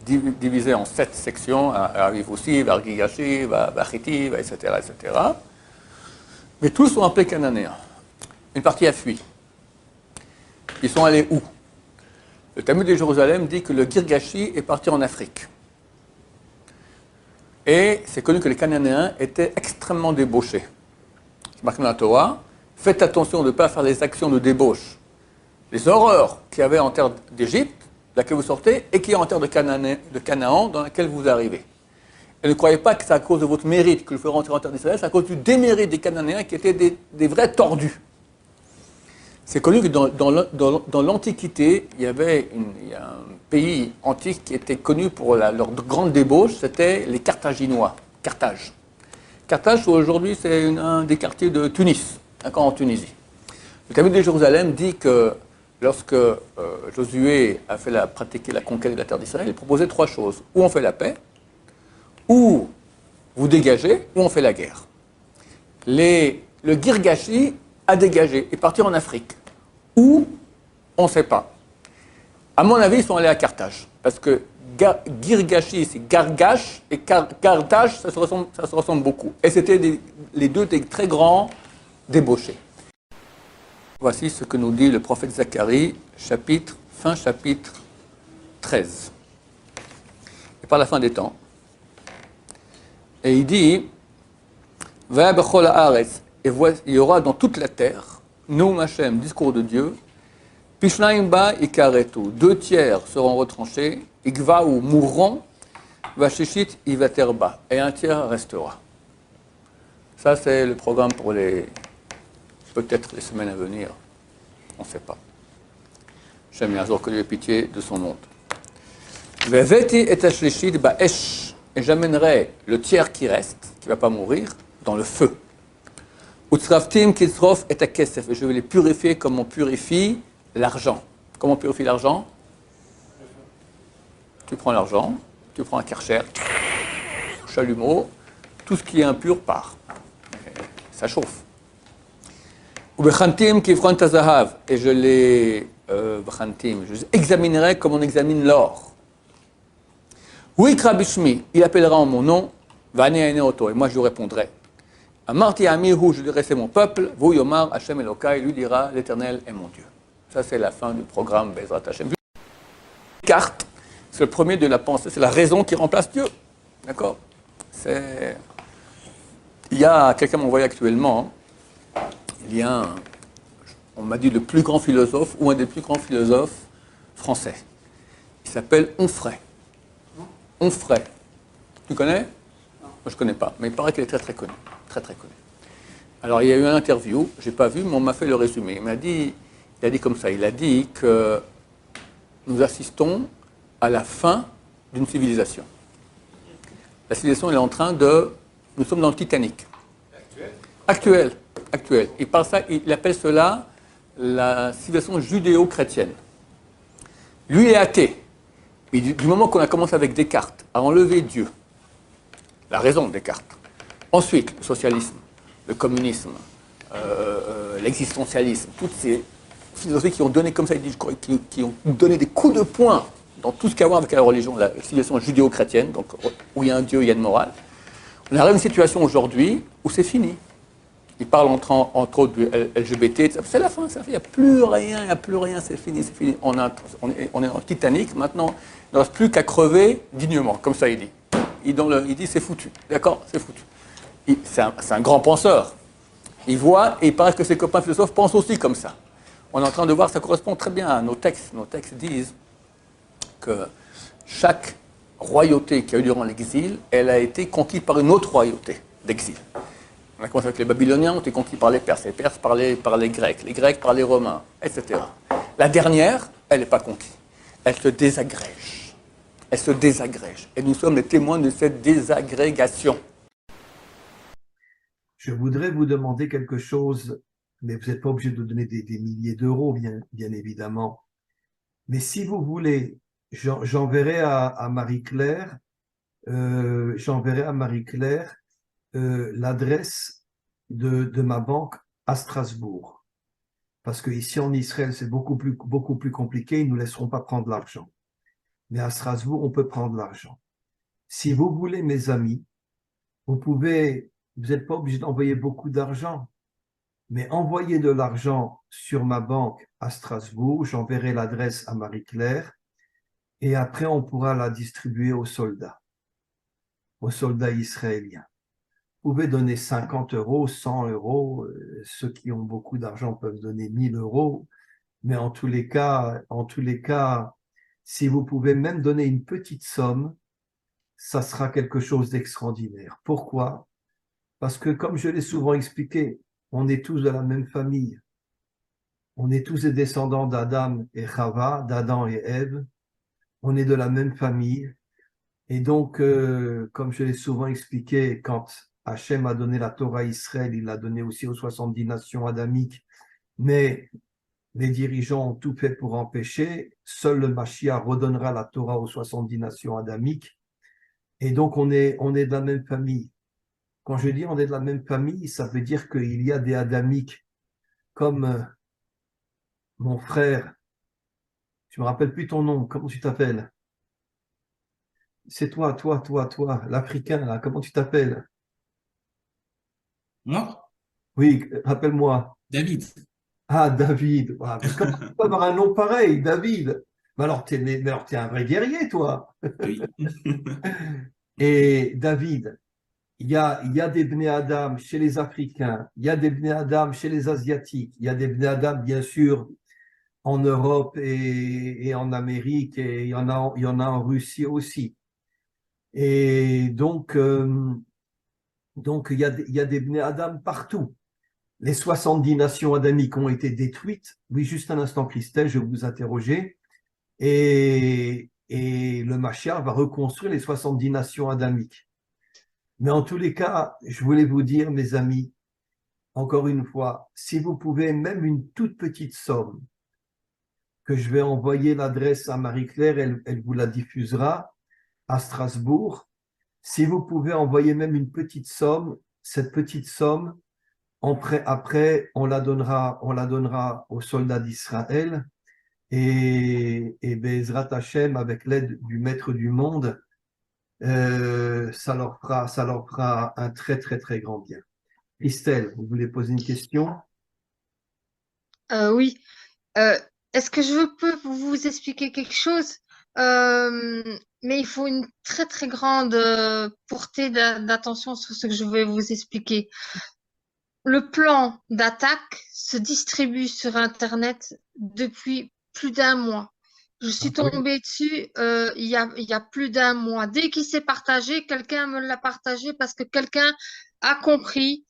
divisés en 7 sections, à Yvossiv, à Gigashiv, à Chitiv, etc., etc. Mais tous sont appelés Cananéens. Une partie a fui. Ils sont allés où? Le Talmud de Jérusalem dit que le Girgashi est parti en Afrique. Et c'est connu que les Cananéens étaient extrêmement débauchés. C'est marqué dans la Torah faites attention de ne pas faire des actions de débauche, les horreurs qu'il y avait en terre d'Égypte, de laquelle vous sortez, et qu'il y a en terre de Canaan, dans laquelle vous arrivez. Et ne croyez pas que c'est à cause de votre mérite que je fais rentrer en terre d'Israël, c'est à cause du démérite des Cananéens qui étaient des vrais tordus. C'est connu que dans l'Antiquité, il y a un pays antique qui était connu pour leur grande débauche, c'était les Carthaginois, Carthage. Carthage, aujourd'hui, c'est un des quartiers de Tunis, d'accord, en Tunisie. Le Talmud de Jérusalem dit que lorsque Josué a pratiqué la conquête de la terre d'Israël, il proposait 3 choses. Ou on fait la paix, ou vous dégagez, ou on fait la guerre. Le Girgashi a dégagé et parti en Afrique. Ou on ne sait pas. À mon avis, ils sont allés à Carthage. Parce que Girgashi, c'est Gargash, et Carthage, ça se ressemble beaucoup. Et c'était les deux des très grands débauchés. Voici ce que nous dit le prophète Zacharie, fin chapitre 13. Et par la fin des temps. Et il dit, Va bechol haaretz, et il y aura dans toute la terre, Noum Hashem, discours de Dieu, Pishnaim ba ikaretu, 2 tiers seront retranchés, Igva ou mourront, Vashishit ivaterba, et 1 tiers restera. Ça, c'est le programme pour peut-être les semaines à venir, on ne sait pas. J'aime bien que Dieu ait pitié de son monde. Veveti et ashlishit ba'esh, et j'amènerai le tiers qui reste, qui ne va pas mourir, dans le feu. Utsraftim kitzrof et akesef, et je vais les purifier comme on purifie l'argent. Comment on purifie l'argent? Tu prends l'argent, tu prends un karcher, chalumeau, tout ce qui est impur part. Ça chauffe. Ubechantim kifron tazahav, et je les examinerai comme on examine l'or. Wikra bishmi, il appellera en mon nom, vane aneoto, et moi je lui répondrai. Amarti amihu, je dirai c'est mon peuple, vous yomar Hashem Elokai, lui dira l'Éternel est mon Dieu. Ça c'est la fin du programme Bezrat Hashem. Carte, c'est le premier de la pensée, c'est la raison qui remplace Dieu. D'accord? Il y a, quelqu'un m'a envoyé actuellement, il y a on m'a dit le plus grand philosophe, ou un des plus grands philosophes français. Il s'appelle Onfray. Onfray. Tu connais? Moi je ne connais pas, mais il paraît qu'il est très très connu. Très très connu. Alors il y a eu une interview, je n'ai pas vu, mais on m'a fait le résumé. Il a dit comme ça, il a dit que nous assistons à la fin d'une civilisation. La civilisation est en train de... Nous sommes dans le Titanic. Actuel. Il appelle cela la civilisation judéo-chrétienne. Lui, il est athée. Mais du moment qu'on a commencé avec Descartes à enlever Dieu, la raison de Descartes, ensuite le socialisme, le communisme, l'existentialisme, toutes ces philosophies qui ont donné comme ça, qui ont donné des coups de poing dans tout ce qu'il y a à voir avec la religion, la civilisation judéo-chrétienne, donc où il y a un Dieu, il y a une morale. On arrive à une situation aujourd'hui où c'est fini. Il parle entre autres du LGBT, c'est la fin, il n'y a plus rien, c'est fini. On est dans le Titanic, maintenant, il ne reste plus qu'à crever dignement, comme ça il dit. Il dit c'est foutu, d'accord, c'est foutu. C'est un grand penseur. Il voit, et il paraît que ses copains philosophes pensent aussi comme ça. On est en train de voir, ça correspond très bien à nos textes. Nos textes disent que chaque royauté qui a eu durant l'exil, elle a été conquise par une autre royauté d'exil. On a commencé avec les Babyloniens, ont été conquis par les Perses par les Grecs par les Romains, etc. La dernière, elle n'est pas conquise. Elle se désagrège. Et nous sommes les témoins de cette désagrégation. Je voudrais vous demander quelque chose, mais vous n'êtes pas obligé de donner des milliers d'euros, bien évidemment. Mais si vous voulez, j'enverrai à Marie-Claire l'adresse de ma banque à Strasbourg. Parce qu'ici en Israël, c'est beaucoup plus compliqué, ils ne nous laisseront pas prendre l'argent. Mais à Strasbourg, on peut prendre l'argent. Si vous voulez, mes amis, vous n'êtes pas obligé d'envoyer beaucoup d'argent, mais envoyez de l'argent sur ma banque à Strasbourg, j'enverrai l'adresse à Marie-Claire, et après on pourra la distribuer aux soldats israéliens. Vous pouvez donner 50 euros, 100 euros. Ceux qui ont beaucoup d'argent peuvent donner 1000 euros. Mais en tous les cas, si vous pouvez même donner une petite somme, ça sera quelque chose d'extraordinaire. Pourquoi? Parce que, comme je l'ai souvent expliqué, on est tous de la même famille. On est tous des descendants d'Adam et Chava, d'Adam et Ève. On est de la même famille. Et donc, comme je l'ai souvent expliqué, quand Hachem a donné la Torah à Israël, il l'a donné aussi aux 70 nations adamiques. Mais les dirigeants ont tout fait pour empêcher. Seul le Mashiach redonnera la Torah aux 70 nations adamiques. Et donc, on est de la même famille. Quand je dis on est de la même famille, ça veut dire qu'il y a des adamiques comme mon frère. Je me rappelle plus ton nom. Comment tu t'appelles? C'est toi, l'Africain, là. Comment tu t'appelles? Moi? Oui, rappelle-moi. David. Ah, David. Ah, mais comment tu peux avoir un nom pareil, David? Mais alors, t'es un vrai guerrier, toi. Oui. Et David, il y a des Bnei Adam chez les Africains, il y a des Bnei Adam chez les Asiatiques, il y a des Bnei Adam, bien sûr, en Europe et en Amérique, et il y en a en Russie aussi. Et donc il y a des Bnei Adam partout. Les 70 nations adamiques ont été détruites. Oui, juste un instant, Christelle, je vais vous interroger. Et le Mashiach va reconstruire les 70 nations adamiques. Mais en tous les cas, je voulais vous dire, mes amis, encore une fois, si vous pouvez même une toute petite somme, que je vais envoyer l'adresse à Marie-Claire, elle vous la diffusera à Strasbourg. Si vous pouvez envoyer même une petite somme, cette petite somme, après, on la donnera aux soldats d'Israël. Et Be'ezrat Hashem, avec l'aide du Maître du Monde, ça leur fera un très, très, très grand bien. Christelle, vous voulez poser une question? Oui. Est-ce que je peux vous expliquer quelque chose? Mais il faut une très, très grande portée d'attention sur ce que je vais vous expliquer. Le plan d'attaque se distribue sur Internet depuis plus d'un mois. Je suis tombée dessus il y a plus d'un mois. Dès qu'il s'est partagé, quelqu'un me l'a partagé parce que quelqu'un a compris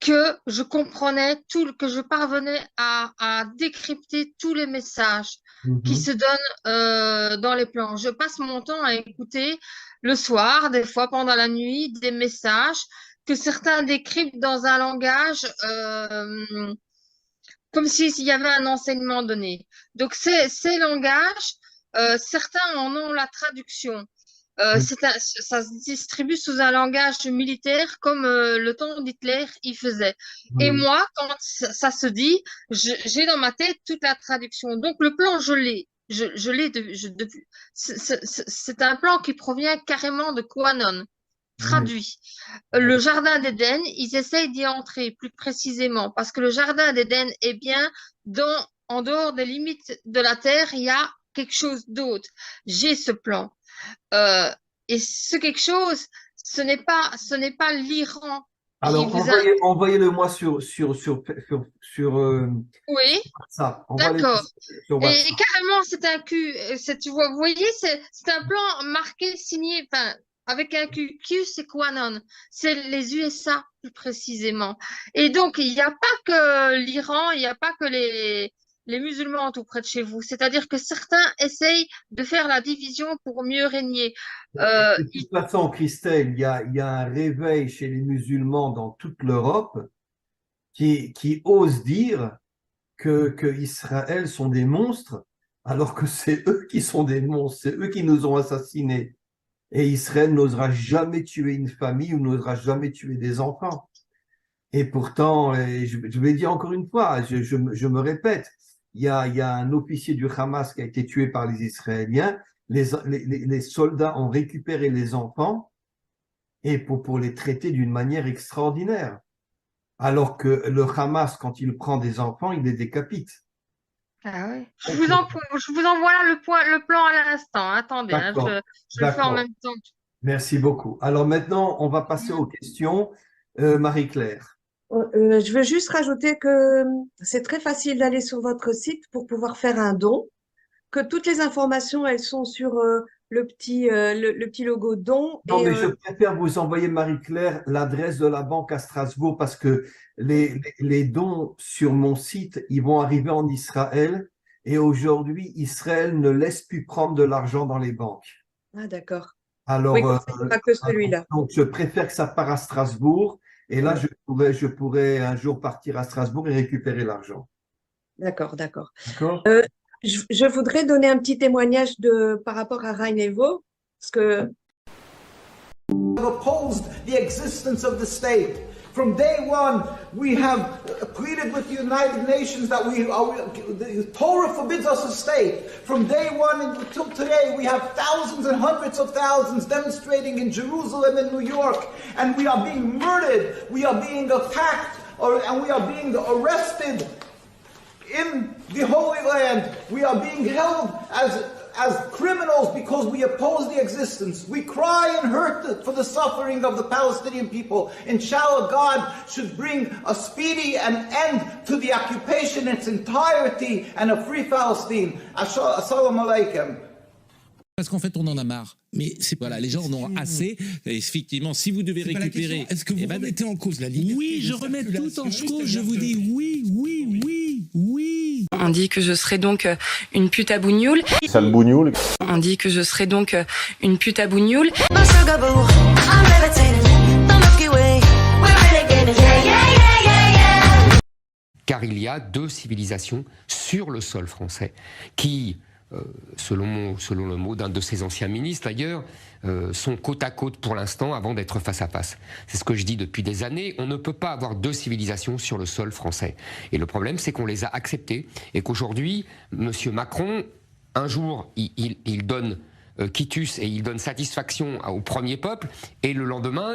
que je comprenais que je parvenais à décrypter tous les messages qui se donnent dans les plans. Je passe mon temps à écouter le soir, des fois pendant la nuit, des messages que certains décryptent dans un langage comme s'il y avait un enseignement donné. Donc, ces langages, certains en ont la traduction. Ça se distribue sous un langage militaire comme le temps d'Hitler il faisait. Et moi, quand ça se dit, j'ai dans ma tête toute la traduction. Donc, le plan, je l'ai. Je l'ai depuis. C'est un plan qui provient carrément de Quanon. Traduit. Le jardin d'Éden, ils essayent d'y entrer plus précisément parce que le jardin d'Éden est bien en dehors des limites de la terre, il y a quelque chose d'autre. J'ai ce plan. Et ce quelque chose, ce n'est pas l'Iran. Alors, envoyez-le-moi sur oui, ça. d'accord. Et carrément, c'est un Q. Vous voyez, c'est un plan marqué, signé, enfin, avec un Q. Q, c'est Quanon. C'est les USA, plus précisément. Et donc, il n'y a pas que l'Iran, il n'y a pas que les musulmans tout près de chez vous. C'est-à-dire que certains essayent de faire la division pour mieux régner. De toute façon, Christelle, il y a un réveil chez les musulmans dans toute l'Europe qui osent dire que Israël sont des monstres, alors que c'est eux qui sont des monstres, c'est eux qui nous ont assassinés. Et Israël n'osera jamais tuer une famille ou n'osera jamais tuer des enfants. Et pourtant, je vais dire encore une fois, je me répète, il y a un officier du Hamas qui a été tué par les Israéliens. Les soldats ont récupéré les enfants et pour les traiter d'une manière extraordinaire. Alors que le Hamas, quand il prend des enfants, il les décapite. Ah oui. Je vous envoie là le plan à l'instant. Attendez, hein, je le fais en même temps. Merci beaucoup. Alors maintenant, on va passer aux questions. Marie-Claire. Je veux juste rajouter que c'est très facile d'aller sur votre site pour pouvoir faire un don, que toutes les informations, elles sont sur le petit logo don. Non, mais je préfère vous envoyer, Marie-Claire, l'adresse de la banque à Strasbourg parce que les dons sur mon site, ils vont arriver en Israël et aujourd'hui, Israël ne laisse plus prendre de l'argent dans les banques. Ah, d'accord. Alors, oui, pas que celui-là. Donc, je préfère que ça parte à Strasbourg et là, je pourrais un jour partir à Strasbourg et récupérer l'argent. D'accord, d'accord. D'accord. Je voudrais donner un petit témoignage par rapport à Rainevo, parce que opposed the existence of the state. From day one, we have pleaded with the United Nations that the Torah forbids us a state. From day one until today, we have thousands and hundreds of thousands demonstrating in Jerusalem and New York, and we are being murdered, we are being attacked, and we are being arrested in the Holy Land. We are being held as criminals because we oppose the existence. We cry and hurt for the suffering of the Palestinian people. Inshallah, God should bring a speedy end to the occupation in its entirety and a free Palestine. Assalamu alaikum. Parce qu'en fait, on en a marre. Mais voilà, les gens en ont assez. Et effectivement, si vous devez récupérer... Est-ce que vous remettez en cause la liberté? Oui, je remets tout en cause. Je vous dis oui, oui, oui, oui. On dit que je serais donc une pute à bougnoule. Sale bougnoule. On dit que je serais donc une pute à bougnoule. Car il y a deux civilisations sur le sol français qui... selon le mot d'un de ses anciens ministres d'ailleurs, sont côte à côte pour l'instant avant d'être face à face. C'est ce que je dis depuis des années, on ne peut pas avoir deux civilisations sur le sol français. Et le problème, c'est qu'on les a acceptées et qu'aujourd'hui, M. Macron, un jour, il donne quitus et il donne satisfaction au premier peuple et le lendemain...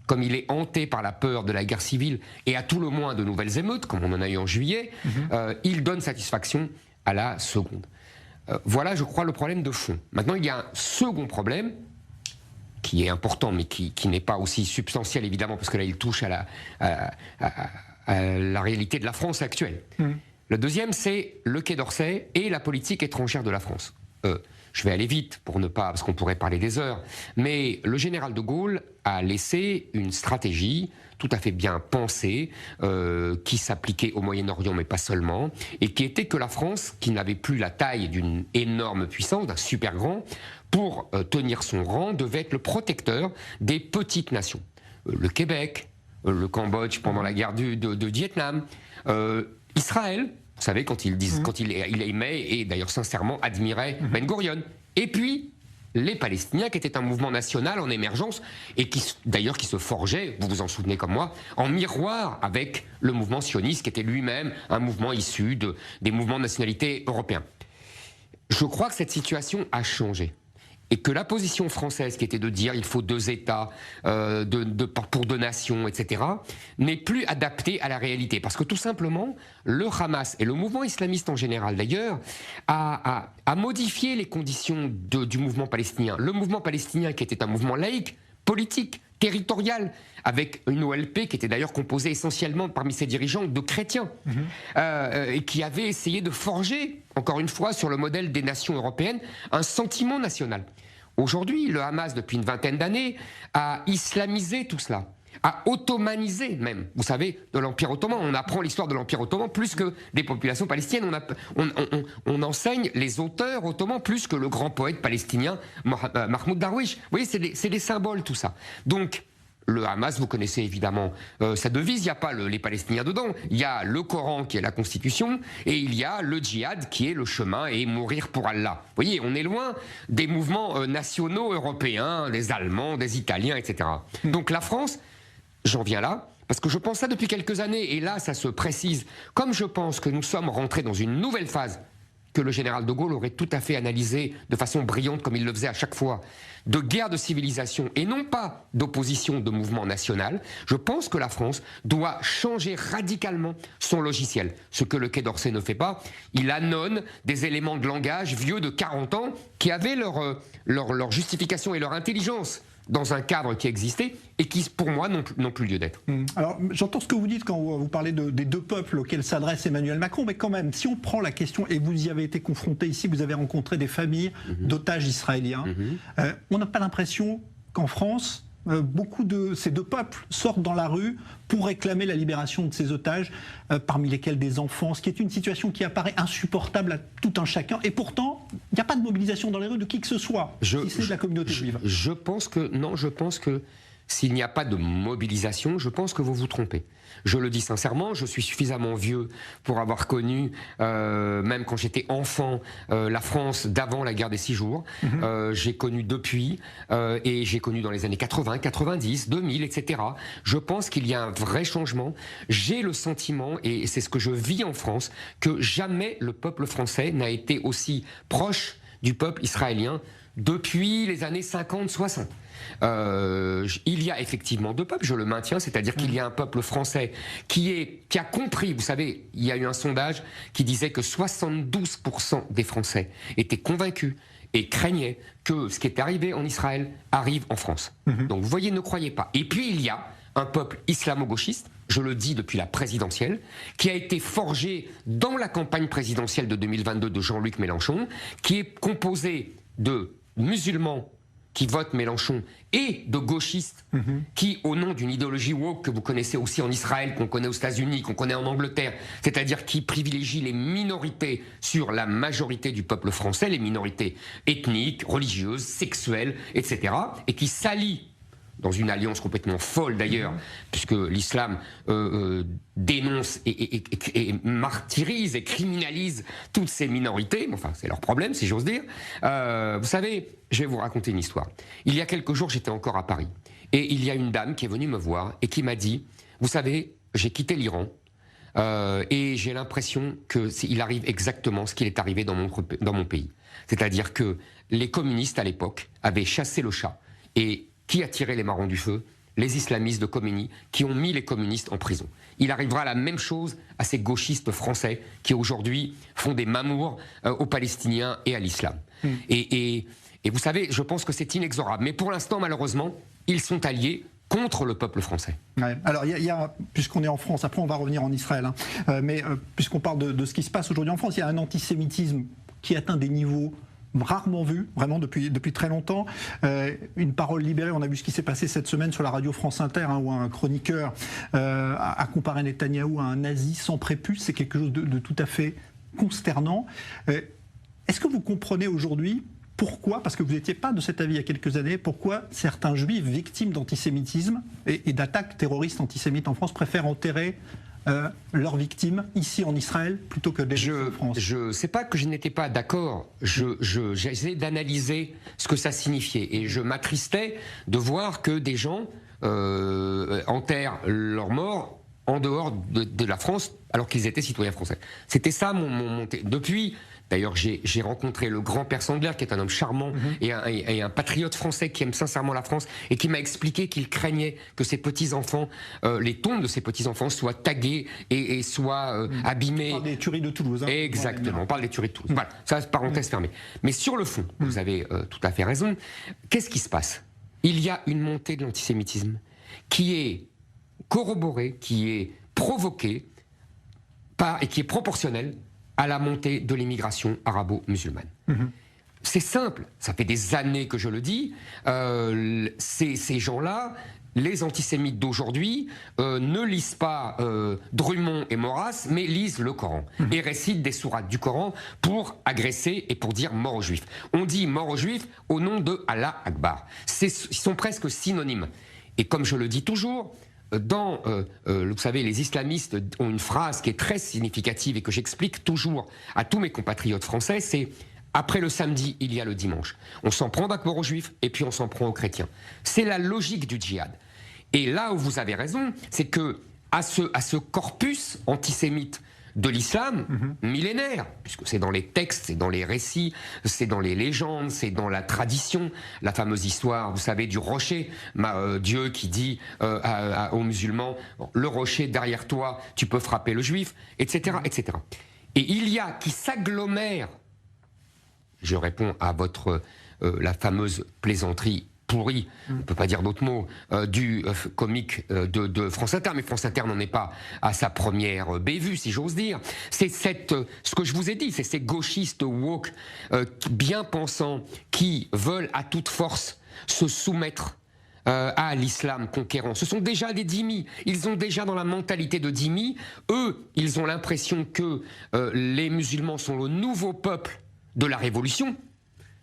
comme il est hanté par la peur de la guerre civile et à tout le moins de nouvelles émeutes, comme on en a eu en juillet, il donne satisfaction à la seconde. Voilà, je crois, le problème de fond. Maintenant, il y a un second problème, qui est important, mais qui n'est pas aussi substantiel, évidemment, parce que là, il touche à la réalité de la France actuelle. Le deuxième, c'est le Quai d'Orsay et la politique étrangère de la France. Je vais aller vite, pour ne pas, parce qu'on pourrait parler des heures, mais le général de Gaulle a laissé une stratégie tout à fait bien pensée, qui s'appliquait au Moyen-Orient, mais pas seulement, et qui était que la France, qui n'avait plus la taille d'une énorme puissance, d'un super grand, pour tenir son rang, devait être le protecteur des petites nations. Le Québec, le Cambodge pendant la guerre de Vietnam, Israël, vous savez, quand il aimait, et d'ailleurs sincèrement admirait Ben Gurion, et puis les Palestiniens, qui étaient un mouvement national en émergence, et qui se forgeait, vous vous en souvenez comme moi, en miroir avec le mouvement sioniste, qui était lui-même un mouvement issu des mouvements de nationalité européens. Je crois que cette situation a changé. Et que la position française, qui était de dire il faut deux États pour deux nations, etc., n'est plus adaptée à la réalité. Parce que tout simplement, le Hamas et le mouvement islamiste en général d'ailleurs a modifié les conditions du mouvement palestinien. Le mouvement palestinien, qui était un mouvement laïque, politique, territorial, avec une OLP qui était d'ailleurs composée essentiellement parmi ses dirigeants de chrétiens, et qui avait essayé de forger, encore une fois, sur le modèle des nations européennes, un sentiment national. Aujourd'hui, le Hamas, depuis une vingtaine d'années, a islamisé tout cela, a ottomanisé même, vous savez, de l'Empire ottoman. On apprend l'histoire de l'Empire ottoman plus que des populations palestiniennes. On enseigne les auteurs ottomans plus que le grand poète palestinien Mahmoud Darwish. Vous voyez, c'est des symboles tout ça. Donc, le Hamas, vous connaissez évidemment sa devise, il n'y a pas les Palestiniens dedans, il y a le Coran qui est la Constitution, et il y a le djihad qui est le chemin et mourir pour Allah. Vous voyez, on est loin des mouvements nationaux européens, des Allemands, des Italiens, etc. Donc la France, j'en viens là, parce que je pense ça depuis quelques années, et là ça se précise, comme je pense que nous sommes rentrés dans une nouvelle phase, que le général de Gaulle aurait tout à fait analysé de façon brillante, comme il le faisait à chaque fois, de guerre de civilisation et non pas d'opposition de mouvement national, je pense que la France doit changer radicalement son logiciel. Ce que le Quai d'Orsay ne fait pas, il annonce des éléments de langage vieux de 40 ans qui avaient leur justification et leur intelligence dans un cadre qui existait et qui, pour moi, n'ont plus lieu d'être. Alors, j'entends ce que vous dites quand vous parlez des deux peuples auxquels s'adresse Emmanuel Macron, mais quand même, si on prend la question, et vous y avez été confronté ici, vous avez rencontré des familles d'otages israéliens, on n'a pas l'impression qu'en France, beaucoup de ces deux peuples sortent dans la rue pour réclamer la libération de ces otages, parmi lesquels des enfants, ce qui est une situation qui apparaît insupportable à tout un chacun. Et pourtant, il n'y a pas de mobilisation dans les rues de qui que ce soit, si c'est de la communauté juive. Je pense que s'il n'y a pas de mobilisation, je pense que vous vous trompez. Je le dis sincèrement, je suis suffisamment vieux pour avoir connu, même quand j'étais enfant, la France d'avant la guerre des 6 jours. J'ai connu depuis, et j'ai connu dans les années 80, 90, 2000, etc. Je pense qu'il y a un vrai changement. J'ai le sentiment, et c'est ce que je vis en France, que jamais le peuple français n'a été aussi proche du peuple israélien depuis les années 50-60. Il y a effectivement deux peuples, je le maintiens, c'est-à-dire qu'il y a un peuple français qui a compris, vous savez, il y a eu un sondage qui disait que 72% des Français étaient convaincus et craignaient que ce qui est arrivé en Israël arrive en France. Donc vous voyez, ne croyez pas. Et puis il y a un peuple islamo-gauchiste, je le dis depuis la présidentielle, qui a été forgé dans la campagne présidentielle de 2022 de Jean-Luc Mélenchon, qui est composé de musulmans qui votent Mélenchon et de gauchistes qui, au nom d'une idéologie woke que vous connaissez aussi en Israël, qu'on connaît aux États-Unis, qu'on connaît en Angleterre, c'est-à-dire qui privilégie les minorités sur la majorité du peuple français, les minorités ethniques, religieuses, sexuelles, etc., et qui s'allient dans une alliance complètement folle d'ailleurs, puisque l'islam dénonce et martyrise et criminalise toutes ces minorités. Enfin, c'est leur problème, si j'ose dire. Vous savez, je vais vous raconter une histoire. Il y a quelques jours, j'étais encore à Paris. Et il y a une dame qui est venue me voir et qui m'a dit, vous savez, j'ai quitté l'Iran et j'ai l'impression qu'il arrive exactement ce qu'il est arrivé dans mon pays. C'est-à-dire que les communistes, à l'époque, avaient chassé le chat. Et qui a tiré les marrons du feu? Les islamistes de Khomeini, qui ont mis les communistes en prison. Il arrivera la même chose à ces gauchistes français qui aujourd'hui font des mamours aux Palestiniens et à l'islam. Et vous savez, je pense que c'est inexorable. Mais pour l'instant, malheureusement, ils sont alliés contre le peuple français. Ouais. Alors, puisqu'on est en France, après on va revenir en Israël, mais puisqu'on parle de ce qui se passe aujourd'hui en France, il y a un antisémitisme qui atteint des niveaux rarement vu, vraiment depuis très longtemps. Une parole libérée, on a vu ce qui s'est passé cette semaine sur la radio France Inter, où un chroniqueur a comparé Netanyahou à un nazi sans prépuce. C'est quelque chose de tout à fait consternant. Est-ce que vous comprenez aujourd'hui pourquoi, parce que vous n'étiez pas de cet avis il y a quelques années, pourquoi certains juifs victimes d'antisémitisme et d'attaques terroristes antisémites en France préfèrent enterrer leurs victimes ici en Israël plutôt que en France? Je sais pas que je n'étais pas d'accord. J'essayais d'analyser ce que ça signifiait et je m'attristais de voir que des gens enterrent leurs morts en dehors de la France alors qu'ils étaient citoyens français. C'était ça mon depuis. D'ailleurs, j'ai rencontré le grand-père Sandler, qui est un homme charmant et un patriote français qui aime sincèrement la France et qui m'a expliqué qu'il craignait que ses petits-enfants, les tombes de ses petits-enfants soient taguées et soient abîmées. On parle des tueries de Toulouse. Exactement, on parle des tueries de Toulouse. Voilà, ça, parenthèse fermée. Mais sur le fond, vous avez tout à fait raison. Qu'est-ce qui se passe? Il y a une montée de l'antisémitisme qui est corroborée, qui est provoquée et qui est proportionnelle à la montée de l'immigration arabo-musulmane. C'est simple, ça fait des années que je le dis, ces gens-là, les antisémites d'aujourd'hui, ne lisent pas Drummond et Maurras, mais lisent le Coran et récitent des sourates du Coran pour agresser et pour dire mort aux Juifs. On dit mort aux Juifs au nom de Allah Akbar. Ils sont presque synonymes. Et comme je le dis toujours, vous savez, les islamistes ont une phrase qui est très significative et que j'explique toujours à tous mes compatriotes français, c'est « après le samedi, il y a le dimanche ». On s'en prend d'abord aux juifs et puis on s'en prend aux chrétiens. C'est la logique du djihad. Et là où vous avez raison, c'est que à ce corpus antisémite de l'islam millénaire, puisque c'est dans les textes, c'est dans les récits, c'est dans les légendes, c'est dans la tradition, la fameuse histoire, vous savez, du rocher, Dieu qui dit aux musulmans, le rocher derrière toi, tu peux frapper le juif, etc., etc. Et il y a qui s'agglomèrent, je réponds à la fameuse plaisanterie pourri, on ne peut pas dire d'autres mots, du comique de France Inter, mais France Inter n'en est pas à sa première bévue, si j'ose dire. C'est ce que je vous ai dit, c'est ces gauchistes woke, bien pensants, qui veulent à toute force se soumettre à l'islam conquérant. Ce sont déjà des dhimmis. Ils ont déjà dans la mentalité de dhimmis. Eux, ils ont l'impression que les musulmans sont le nouveau peuple de la Révolution.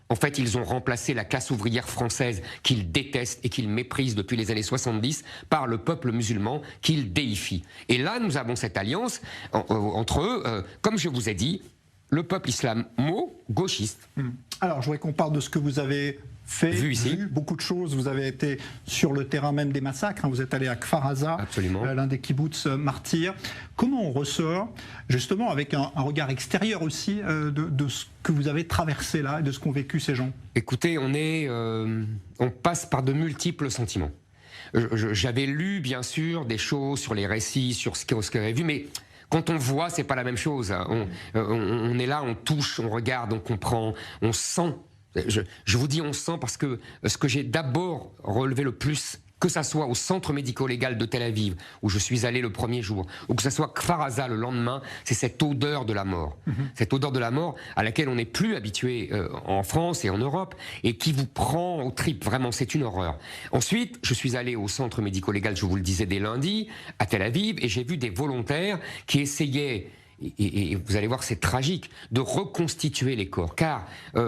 En fait, ils ont remplacé la classe ouvrière française qu'ils détestent et qu'ils méprisent depuis les années 70 par le peuple musulman qu'ils déifient. Et là, nous avons cette alliance entre eux, comme je vous ai dit, le peuple islamo-gauchiste. Alors, je voudrais qu'on parle de ce que vous avez fait, vu beaucoup de choses. Vous avez été sur le terrain même des massacres. Vous êtes allé à Kfar Aza, l'un des kibboutz martyrs. Comment on ressort, justement, avec un regard extérieur aussi, de ce que vous avez traversé là et de ce qu'ont vécu ces gens? Écoutez, on passe par de multiples sentiments. J'avais lu, bien sûr, des choses sur les récits, sur ce qu'on avait vu, mais quand on voit, c'est pas la même chose. On est là, on touche, on regarde, on comprend, on sent. Je vous dis on sent parce que ce que j'ai d'abord relevé le plus, que ça soit au centre médico-légal de Tel Aviv, où je suis allé le premier jour, ou que ça soit Kfar Aza le lendemain, c'est cette odeur de la mort. Cette odeur de la mort à laquelle on n'est plus habitué en France et en Europe, et qui vous prend aux tripes, vraiment, c'est une horreur. Ensuite, je suis allé au centre médico-légal, je vous le disais, dès lundi, à Tel Aviv, et j'ai vu des volontaires qui essayaient, et vous allez voir, c'est tragique, de reconstituer les corps. Car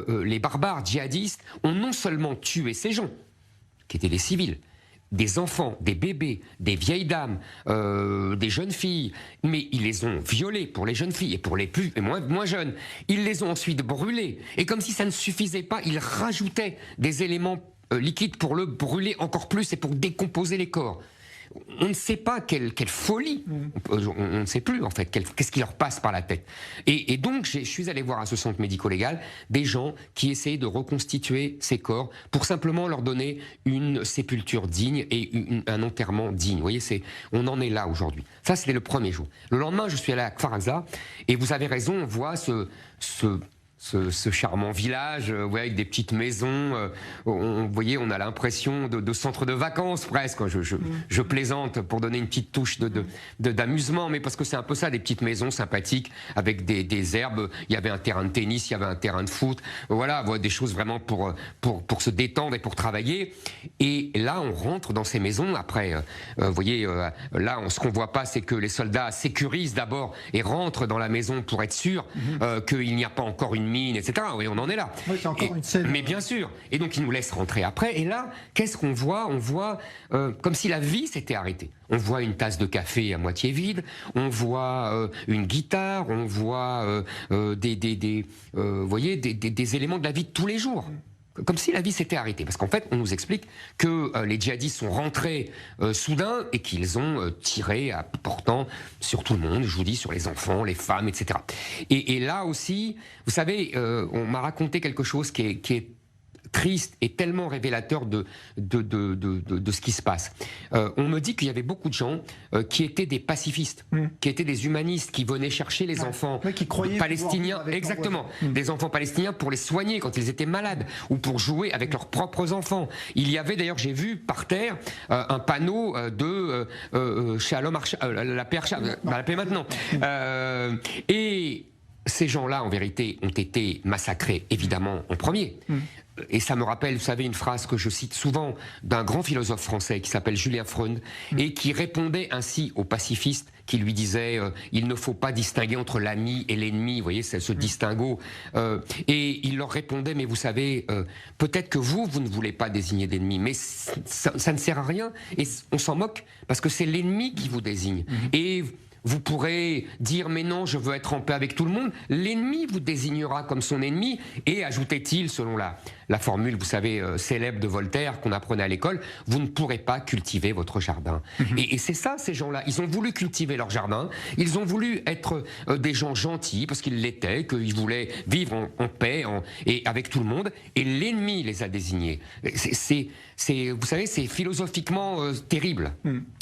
les barbares djihadistes ont non seulement tué ces gens, qui étaient des civils, des enfants, des bébés, des vieilles dames, des jeunes filles, mais ils les ont violés pour les jeunes filles et pour les plus et moins jeunes. Ils les ont ensuite brûlés. Et comme si ça ne suffisait pas, ils rajoutaient des éléments liquides pour le brûler encore plus et pour décomposer les corps. On ne sait pas quelle folie, on ne sait plus en fait, qu'est-ce qui leur passe par la tête. Et donc je suis allé voir à ce centre médico-légal des gens qui essayaient de reconstituer ces corps pour simplement leur donner une sépulture digne et un enterrement digne. Vous voyez, on en est là aujourd'hui. Ça, c'était le premier jour. Le lendemain, je suis allé à Kfar Aza, et vous avez raison, on voit ce charmant village, avec des petites maisons, vous voyez, on a l'impression de centre de vacances presque. Je plaisante pour donner une petite touche d'amusement, mais parce que c'est un peu ça, des petites maisons sympathiques avec des herbes. Il y avait un terrain de tennis, il y avait un terrain de foot, voilà, des choses vraiment pour se détendre et pour travailler. Et là, on rentre dans ces maisons. Après, vous voyez, là, ce qu'on voit pas, c'est que les soldats sécurisent d'abord et rentrent dans la maison pour être sûr qu'il n'y a pas encore une mine, etc. Oui, on en est là. Oui, c'est encore une scène. Mais bien sûr. Et donc, ils nous laissent rentrer après. Et là, qu'est-ce qu'on voit? On voit comme si la vie s'était arrêtée. On voit une tasse de café à moitié vide, on voit une guitare, on voit vous voyez, des éléments de la vie de tous les jours. Comme si la vie s'était arrêtée. Parce qu'en fait, on nous explique que les djihadistes sont rentrés soudain et qu'ils ont tiré à portant sur tout le monde, je vous dis, sur les enfants, les femmes, etc. Et là aussi, vous savez, on m'a raconté quelque chose qui est triste et tellement révélateur de ce qui se passe. On me dit qu'il y avait beaucoup de gens qui étaient des pacifistes, qui étaient des humanistes, qui venaient chercher les enfants palestiniens, exactement, des enfants palestiniens pour les soigner quand ils étaient malades ou pour jouer avec leurs propres enfants. Il y avait d'ailleurs, j'ai vu par terre un panneau de Shalom, la paix maintenant. Et ces gens-là, en vérité, ont été massacrés, évidemment, en premier. Et ça me rappelle, vous savez, une phrase que je cite souvent d'un grand philosophe français qui s'appelle Julien Freund et qui répondait ainsi aux pacifistes qui lui disaient il ne faut pas distinguer entre l'ami et l'ennemi, vous voyez, c'est ce distinguo. Et il leur répondait, mais vous savez, peut-être que vous ne voulez pas désigner d'ennemi, mais ça ne sert à rien et on s'en moque parce que c'est l'ennemi qui vous désigne. Et vous pourrez dire mais non, je veux être en paix avec tout le monde. L'ennemi vous désignera comme son ennemi et, ajoutait-il, selon la formule, vous savez, célèbre de Voltaire qu'on apprenait à l'école, vous ne pourrez pas cultiver votre jardin. Et c'est ça, ces gens-là. Ils ont voulu cultiver leur jardin. Ils ont voulu être des gens gentils parce qu'ils l'étaient, qu'ils voulaient vivre en paix et avec tout le monde. Et l'ennemi les a désignés. Vous savez, c'est philosophiquement terrible.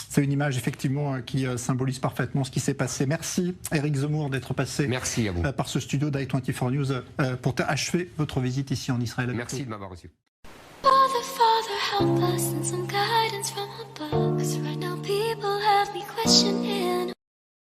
C'est une image effectivement qui symbolise parfaitement ce qui s'est passé. Merci Éric Zemmour d'être passé Merci à vous. Par ce studio d'i24 News pour achever votre visite ici en Israël. Merci de m'avoir reçu. Father, help us.